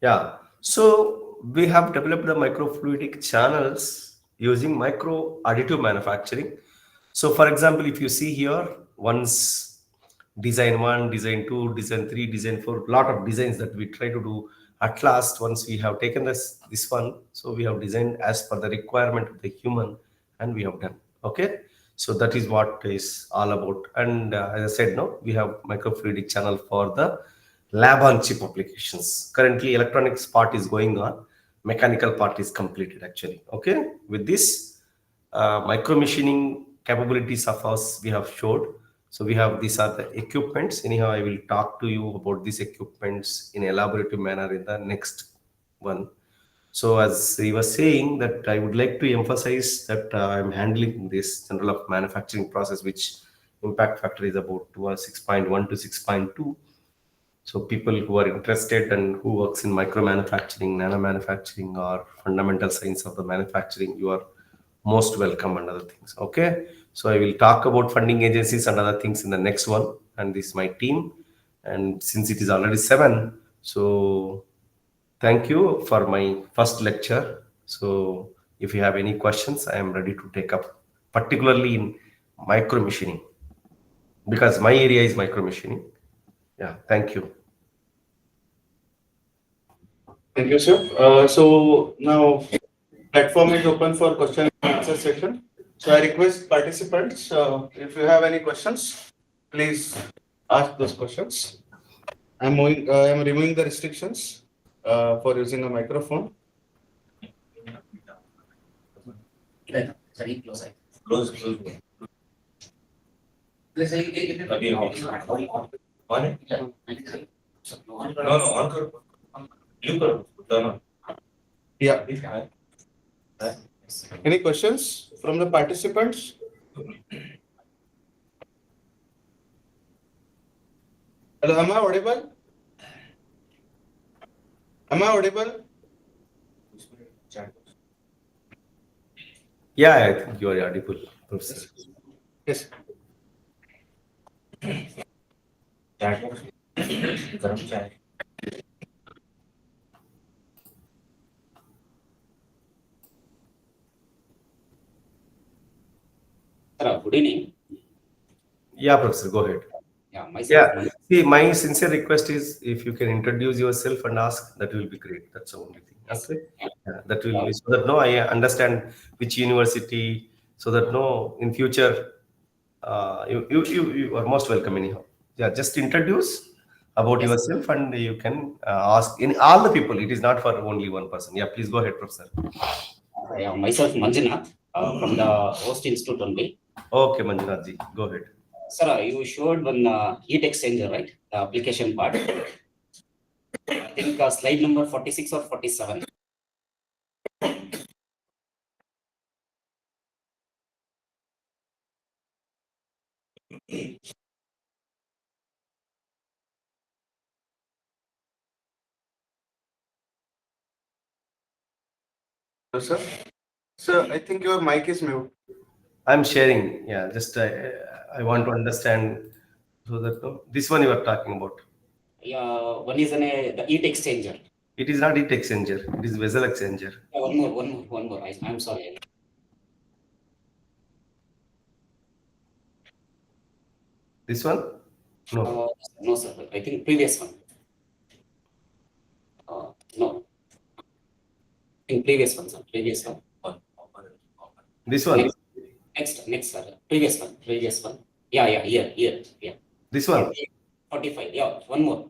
S2: Yeah, so we have developed the microfluidic channels using micro additive manufacturing. So for example, if you see here, once design 1, design 2, design 3, design 4, lot of designs that we try to do. At last, once we have taken this one, so we have designed as per the requirement of the human, and we have done. Okay, so that is what is all about. And as I said, no, we have microfluidic channel for the lab on chip applications. Currently, electronics part is going on, mechanical part is completed actually. Okay, with this micro machining capabilities of us we have showed. So we have, these are the equipments. Anyhow, I will talk to you about these equipments in elaborative manner in the next one. So as he was saying, that I would like to emphasize that I'm handling this general of manufacturing process, which impact factor is about 6.1 to 6.2. So people who are interested and who works in micro manufacturing, nano manufacturing, or fundamental science of the manufacturing, you are most welcome and other things. Okay, so I will talk about funding agencies and other things in the next one, and this is my team. And since it is already 7, so thank you for my first lecture. So if you have any questions, I am ready to take up, particularly in micro machining, because my area is micro machining. Yeah, thank you.
S3: Thank you, sir. So now platform is open for question and answer session. So I request participants, if you have any questions, please ask those questions. I'm removing the restrictions for using a microphone.
S1: Sorry, close. Close.
S3: Yeah. Any questions from the participants? Hello, am I audible? Am I audible?
S2: Yeah, I think you are audible, Professor.
S3: Yes.
S1: Chat box. गरम चाय.
S4: Good evening.
S2: Yeah, Professor, go ahead.
S4: Yeah, myself.
S2: Yeah, see, my sincere request is if you can introduce yourself and ask, that will be great. That's the only thing. Okay. Yeah, that will be so that no, I understand which university, so that no, in future, you are most welcome anyhow. Yeah, just introduce about
S4: Yes.
S2: yourself and you can ask in all the people. It is not for only one person. Yeah, please go ahead, Professor.
S4: Yeah, myself Manjunath from the Host Institute only.
S2: Okay, Manjunath ji, go ahead.
S4: Sir, you showed one heat exchanger, right? The application part. I think slide number 46 or 47.
S3: Hello, sir. Sir, I think your mic is mute.
S2: I'm sharing. Yeah, just I want to understand so that no, this one you are talking about.
S4: Yeah, one is the heat exchanger.
S2: It is not heat exchanger. It is vessel exchanger.
S4: Yeah, one more. I'm sorry.
S2: This one? No.
S4: No, sir. I think previous one. No, in previous one, sir. Previous one.
S2: This one?
S4: Next, sir. Previous one. Yeah, here. Yeah.
S2: This one?
S4: 45. Yeah, one more.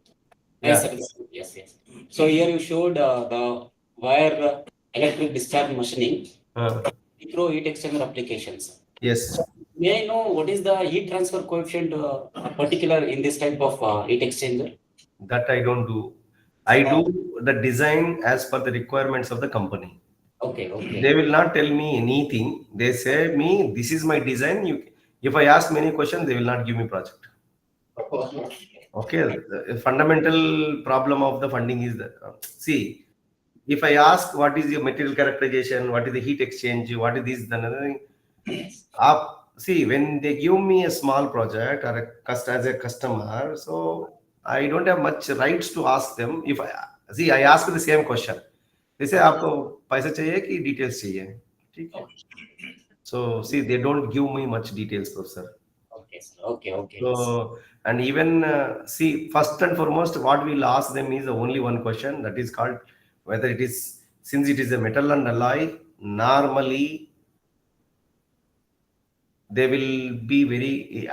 S2: Yeah.
S4: Yes. So here you showed the wire electric discharge machining micro heat exchanger applications.
S2: Yes.
S4: May I know what is the heat transfer coefficient particular in this type of heat exchanger?
S2: That I don't do. I do the design as per the requirements of the company.
S4: Okay.
S2: They will not tell me anything. They say me, this is my design. If I ask many questions, they will not give me project. Okay. The fundamental problem of the funding is that see, if I ask what is your material characterization, what is the heat exchange, what is this, then another thing. See, when they give me a small project or as a customer, so I don't have much rights to ask them. If I ask the same question, they say आपको पैसा चाहिए कि details चाहिए, ठीक है? So see, they don't give me much details, professor.
S4: Okay, sir. Okay.
S2: So, and even see, first and foremost, what we'll ask them is only one question, that is called whether it is, since it is a metal and alloy, normally they will be very,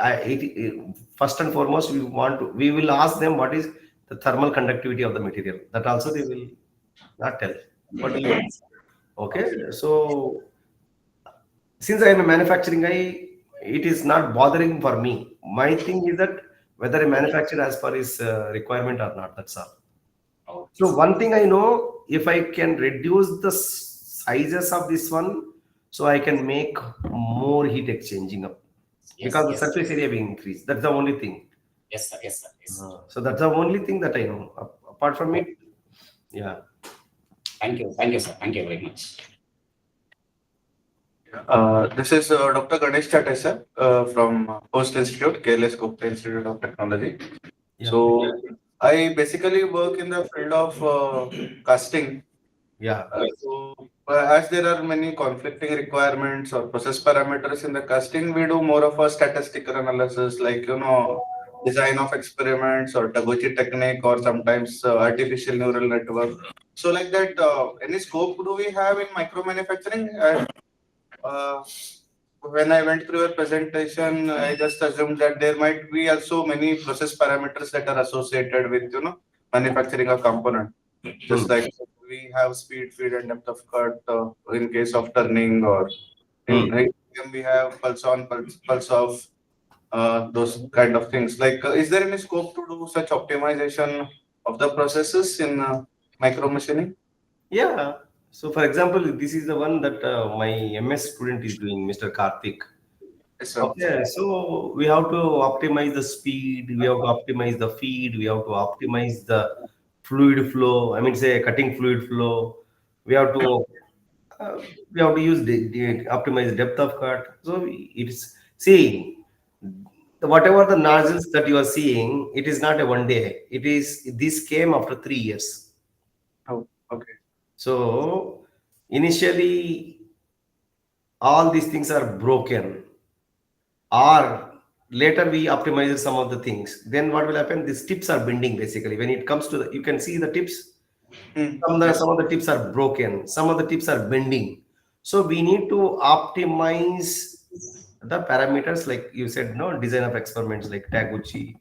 S2: first and foremost, we will ask them what is the thermal conductivity of the material. That also they will not tell. What do you, okay, so since I am a manufacturing guy, it is not bothering for me. My thing is that whether a manufacturer as per his requirement or not. That's all.
S4: Okay.
S2: So one thing I know, if I can reduce the sizes of this one, so I can make more heat exchanging up because the surface area will increase. That's the only thing.
S4: Yes, sir.
S2: So that's the only thing that I know. Apart from it, yeah.
S4: Thank you, sir. Thank you very much.
S3: This is Dr. Ganesh Chatte, sir, from Post Institute, KLS GIT Institute of Technology.
S2: Yeah.
S3: So I basically work in the field of casting.
S2: Yeah.
S3: As there are many conflicting requirements or process parameters in the casting, we do more of a statistical analysis, like design of experiments or Taguchi technique, or sometimes artificial neural network. So like that, any scope do we have in micro manufacturing? When I went through your presentation, I just assumed that there might be also many process parameters that are associated with manufacturing a component. Just like we have speed, feed, and depth of cut in case of turning, or in ATM we have pulse on, pulse off, those kind of things. Like, is there any scope to do such optimization of the processes in micro machining?
S2: Yeah. So, for example, this is the one that my MS student is doing, Mr. Karthik.
S3: Yes, sir.
S2: Okay, so we have to optimize the speed, we have to optimize the feed, we have to optimize the fluid flow. I mean, say cutting fluid flow. We have to uh, we have to use the optimize depth of cut. So it's see whatever the nozzles that you are seeing, it is not a one day. It is this came after 3 years.
S3: Oh, okay.
S2: So initially all these things are broken, or later we optimize some of the things. Then what will happen? These tips are bending basically. When it comes to the, you can see the tips.
S3: Yes.
S2: Some of the tips are broken. Some of the tips are bending. So we need to optimize the parameters, like you said, no design of experiments like Taguchi.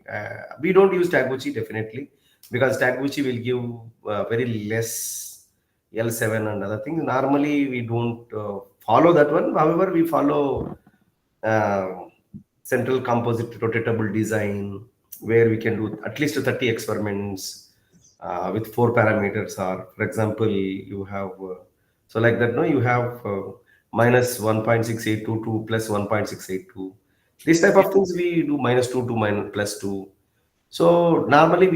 S2: We don't use Taguchi definitely because Taguchi will give very less L7 and other things. Normally, we don't follow that one. However, we follow uh, central composite rotatable design where we can do at least 30 experiments with 4 parameters. Or, for example, you have so like that. No, you have minus 1.6822 plus 1.682. These type of things we do minus 2 to minus plus 2. So normally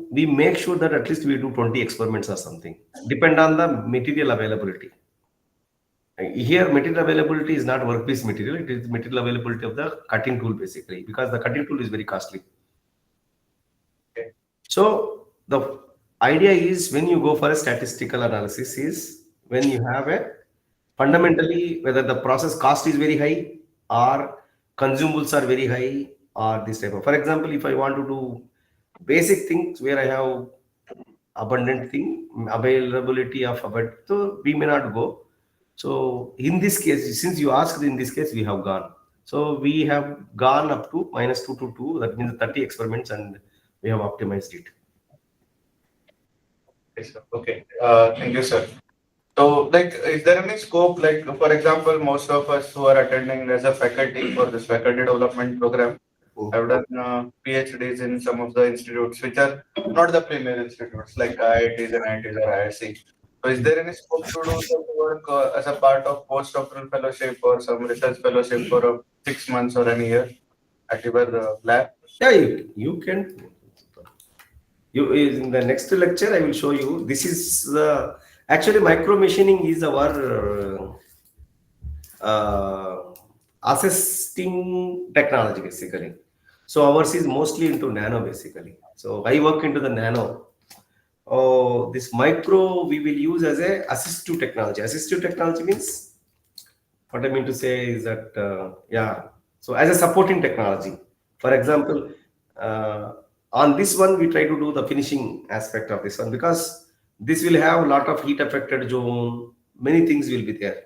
S2: we make sure that at least we do 20 experiments or something. Depend on the material availability. Here, material availability is not workpiece material, it is material availability of the cutting tool basically, because the cutting tool is very costly.
S3: Okay.
S2: So the idea is when you go for a statistical analysis is when you have a fundamentally whether the process cost is very high or consumables are very high or this type of, for example, if I want to do basic things where I have abundant thing availability of abundant, so we may not go. So in this case, since you asked, in this case we have gone, so we have gone up to minus 2 to 2, that means 30 experiments, and we have optimized it.
S3: Yes, sir. Okay. Thank you, sir. So, like, is there any scope, like, for example, most of us who are attending as a faculty for this faculty development program have done PhDs in some of the institutes which are not the premier institutes like IITs and IITs or IIC. So, is there any scope to do some work as a part of postdoctoral fellowship or some research fellowship for 6 months or any year at your lab?
S2: Yeah, you can. You in the next lecture, I will show you. This is the actually micro machining is our assisting technology basically. So ours is mostly into nano basically. So I work into the nano. Oh, this micro we will use as a assistive technology. Assistive technology means what I mean to say is that yeah. So as a supporting technology, for example, on this one we try to do the finishing aspect of this one because this will have a lot of heat affected zone. Many things will be there.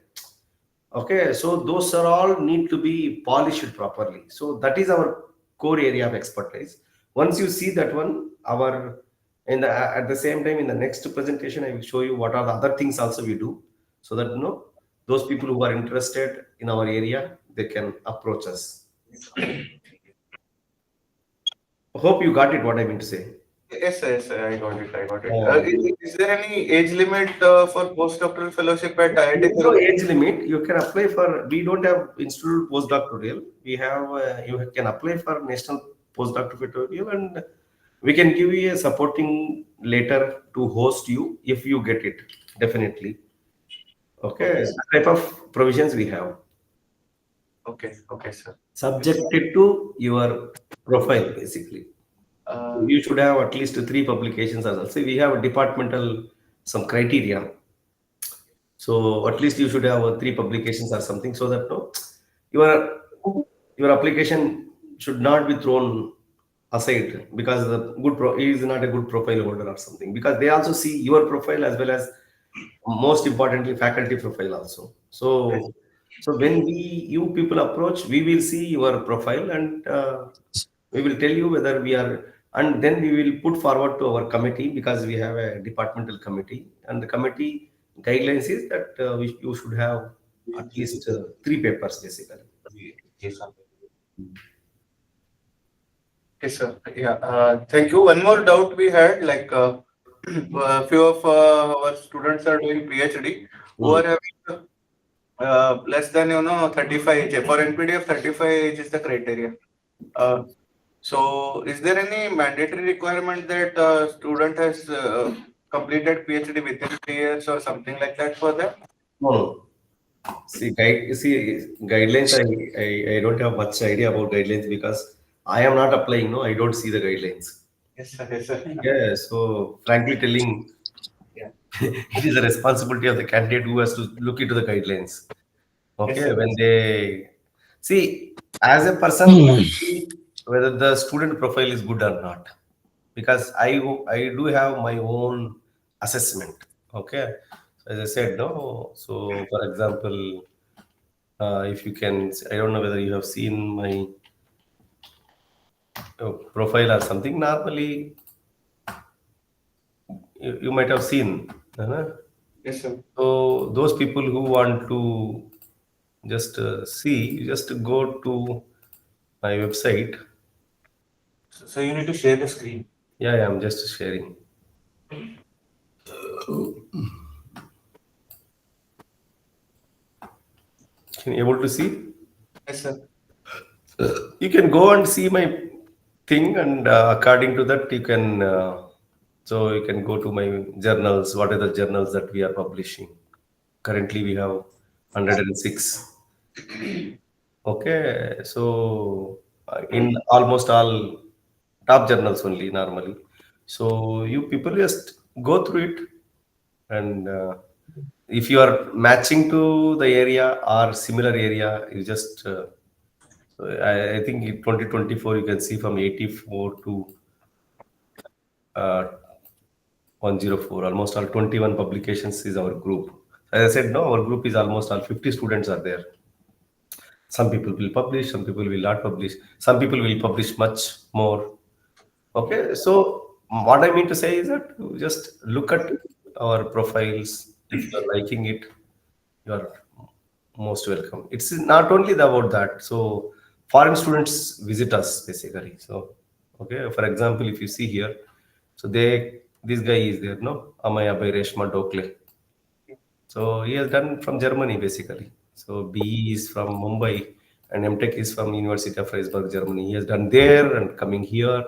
S2: Okay, so those are all need to be polished properly. So that is our core area of expertise. Once you see that one, our in the at the same time in the next presentation, I will show you what are the other things also we do, so that those people who are interested in our area they can approach us. Hope you got it. What I mean to say.
S3: Yes, yes, I got it. I got it.
S2: Oh.
S3: Is there any age limit for postdoctoral fellowship at IIT
S2: There's no
S3: Tirupati?
S2: age limit. You can apply for. We don't have institute postdoctoral. We have. You can apply for national postdoctoral, and we can give you a supporting letter to host you if you get it. Definitely. Okay.
S3: Okay,
S2: That type of provisions we have.
S3: okay, okay, sir.
S2: Subjected to your profile, basically.
S3: Uh,
S2: You should have at least 3 publications as well. So we have a departmental some criteria. So at least you should have 3 publications or something, so that your your application should not be thrown aside because the he is not a good profile holder or something, because they also see your profile as well as most importantly faculty profile also.
S3: yes,
S2: So when you people approach, we will see your profile, and we will tell you whether we are, and then we will put forward to our committee, because we have a departmental committee, and the committee guidelines is that you should have at least 3 papers basically.
S3: yes, sir. Yeah. Thank you. One more doubt we had, like, a few of our students are doing PhD who
S2: Mm.
S3: are having less than 35 age. For NPDF, 35 age is the criteria. So, is there any mandatory requirement that student has completed PhD within 3 years or something like that for that?
S2: No. See, guidelines. I don't have much idea about guidelines because I am not applying. No, I don't see the guidelines.
S3: Yes, sir. Yes, sir.
S2: Yeah. So, frankly telling,
S3: Yeah.
S2: it is the responsibility of the candidate who has to look into the guidelines.
S3: Yes,
S2: Okay,
S3: sir.
S2: when they see as a person, whether the student profile is good or not, because I do have my own assessment. Okay, as I said, no. So, for example, if you can, I don't know whether you have seen my profile or something. Normally, you might have seen.
S3: Yes, sir.
S2: So those people who want to just see, just go to my website.
S1: So you need to share the screen.
S2: Yeah, I'm just sharing. Can you able to see?
S3: Yes, sir.
S2: You can go and see my thing, and according to that, you can. So you can go to my journals. What are the journals that we are publishing? Currently, we have 106. Okay, so in almost all top journals only normally. So you people just go through it, and if you are matching to the area or similar area, you just so I think in 2024 you can see from 84 to uh, 104, almost all 21 publications is our group. As I said, no, our group is almost all 50 students are there. Some people will publish, some people will not publish, some people will publish much more. Okay, so what I mean to say is that you just look at our profiles. If you are liking it, you are most welcome. It's not only about that. So foreign students visit us basically. So okay, for example, if you see here, so this guy is there, no, Amaya by Reshma Dokle. So he has done from Germany basically. So BE is from Mumbai and MTech is from University of Freiburg, Germany. He has done there and coming here.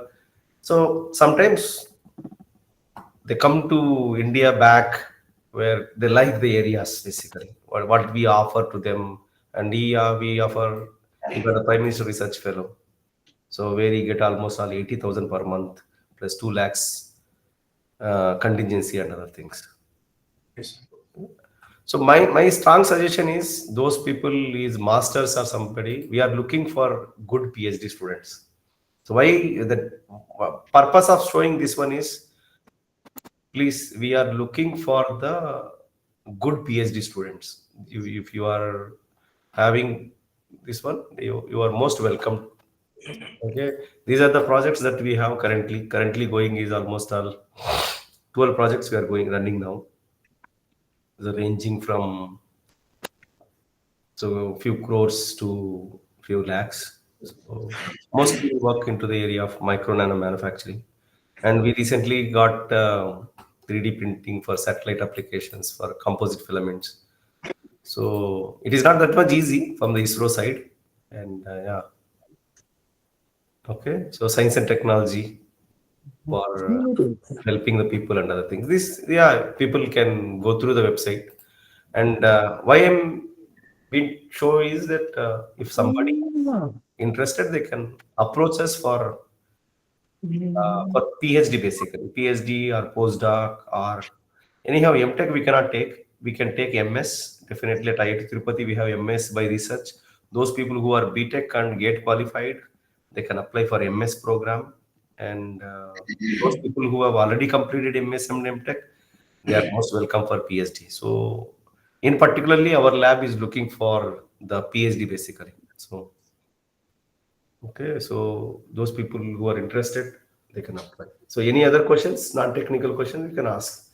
S2: So sometimes they come to India back where they like the areas basically, what we offer to them. And we offer, he got a Prime Minister Research Fellow. So where he get almost all 80,000 per month plus 2 lakhs contingency and other things.
S1: Yes.
S2: So my strong suggestion is those people is masters or somebody. We are looking for good PhD students. So why the purpose of showing this one is, please, we are looking for the good PhD students. If you are having this one, you are most welcome. Okay, these are the projects that we have currently going is almost all 12 projects we are going running now. The ranging from so few crores to few lakhs. So mostly we work into the area of micro nano manufacturing, and we recently got 3D printing for satellite applications for composite filaments. So it is not that much easy from the ISRO side, and yeah. Okay, so science and technology for helping the people and other things. This, yeah, people can go through the website. And why I'm being show is that if somebody interested, they can approach us for PhD basically, PhD or postdoc or anyhow MTech we cannot take. We can take MS definitely at IIT Tirupati. We have MS by research. Those people who are BTech and GATE qualified, they can apply for MS program. And those people who have already completed MS and MTech, they are most welcome for PhD. So in particularly, our lab is looking for the PhD basically. So okay, so those people who are interested, they can apply. So any other questions, non-technical questions, you can ask.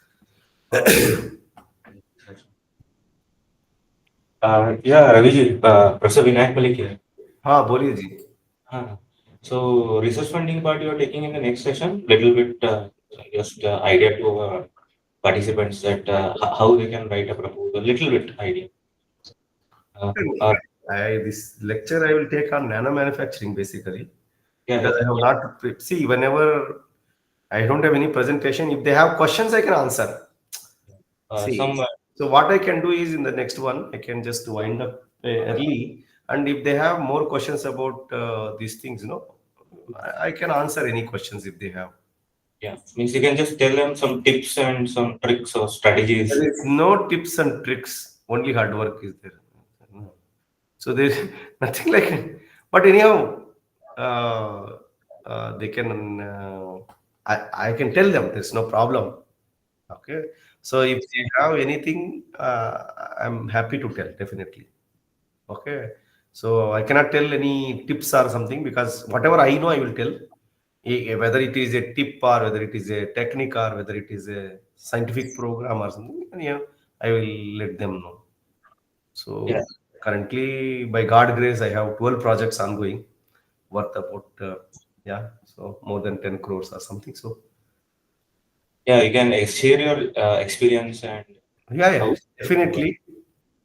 S1: Yeah, Raviji, Professor Vinayak Malik here.
S2: हाँ बोलिए जी.
S1: So research funding part you are taking in the next session, little bit just idea to participants that how they can write a proposal, little bit idea. Uh,
S2: This lecture I will take on nano manufacturing basically,
S1: yeah,
S2: because I have not see whenever I don't have any presentation. If they have questions, I can answer. See,
S1: some
S2: so what I can do is in the next one, I can just wind up early, and if they have more questions about these things, I can answer any questions if they have.
S1: yeah, means you can just tell them some tips and some tricks or strategies.
S2: There is no tips and tricks, only hard work is there. No. So there's nothing like, but anyhow, uh, they can, I can tell them there's no problem. Okay. So if they have anything, I'm happy to tell, definitely. Okay. So I cannot tell any tips or something because whatever I know, I will tell. Whether it is a tip or whether it is a technique or whether it is a scientific program or something, I will let them know.
S1: Yeah,
S2: So currently, by God grace, I have 12 projects ongoing, worth about so more than 10 crores or something. So
S1: yeah, you can share your experience and
S2: yeah,
S1: how
S2: definitely,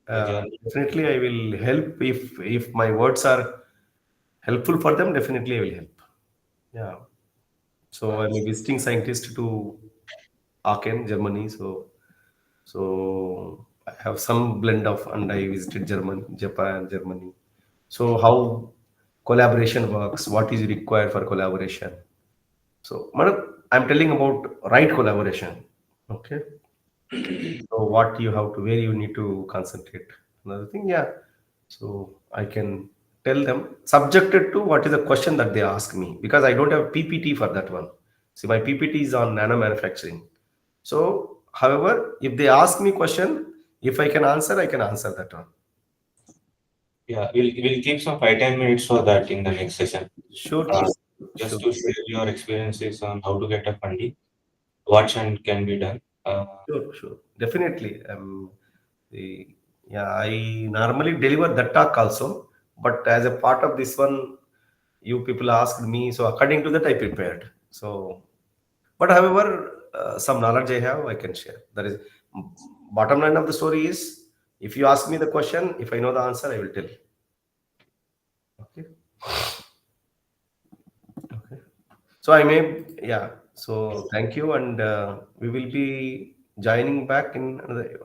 S1: the journey.
S2: definitely, I will help if my words are helpful for them. Definitely, I will help. Yeah. So I'm a visiting scientist to Aachen, Germany. So I have some blend of, and I visited Germany, Japan, Germany. So how collaboration works, what is required for collaboration. So, madam, I'm telling about right collaboration. Okay. So what you have to, where you need to concentrate. Another thing, yeah. So I can tell them subjected to what is the question that they ask me because I don't have PPT for that one. See, my PPT is on nano manufacturing. So, however, if they ask me question, if I can answer, I can answer that one.
S1: Yeah, we'll keep some 5-10 minutes for that in the next session.
S2: Sure,
S1: Uh,
S2: sure,
S1: just to share your experiences on how to get a funding, what can be done.
S2: sure. Definitely. The, yeah, I normally deliver that talk also, but as a part of this one, you people asked me, so according to that, I prepared. So, but however, some knowledge I have, I can share. That is bottom line of the story is, if you ask me the question, if I know the answer, I will tell. Okay. Okay. So I may, yeah. So thank you, and we will be joining back in another.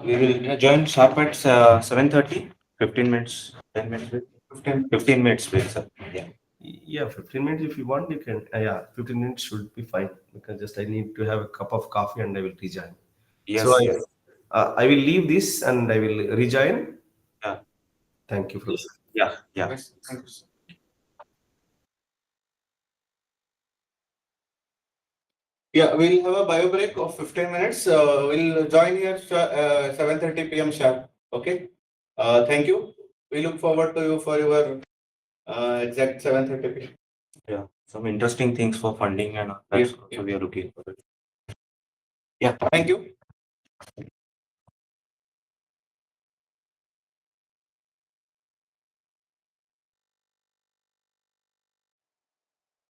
S1: We will join sharp at 7:30. 15 minutes, 10 minutes break. 15 minutes break, sir. Yeah.
S2: Yeah, 15 minutes if you want, you can. Yeah, 15 minutes should be fine because just I need to have a cup of coffee and I will rejoin. So
S1: Yes, yes.
S2: I will leave this and I will rejoin.
S1: Yeah.
S2: Thank you, Professor.
S1: Yeah. Yeah.
S3: Yes, thank you. Yeah, we'll have a bio break of 15 minutes. We'll join here 7:30 p.m. sharp. Okay. Thank you. We look forward to you for your exact 7:30 p.m.
S1: Yeah. Some interesting things for funding and that's
S3: Yes,
S1: also we are looking for it.
S3: Yeah. Thank you.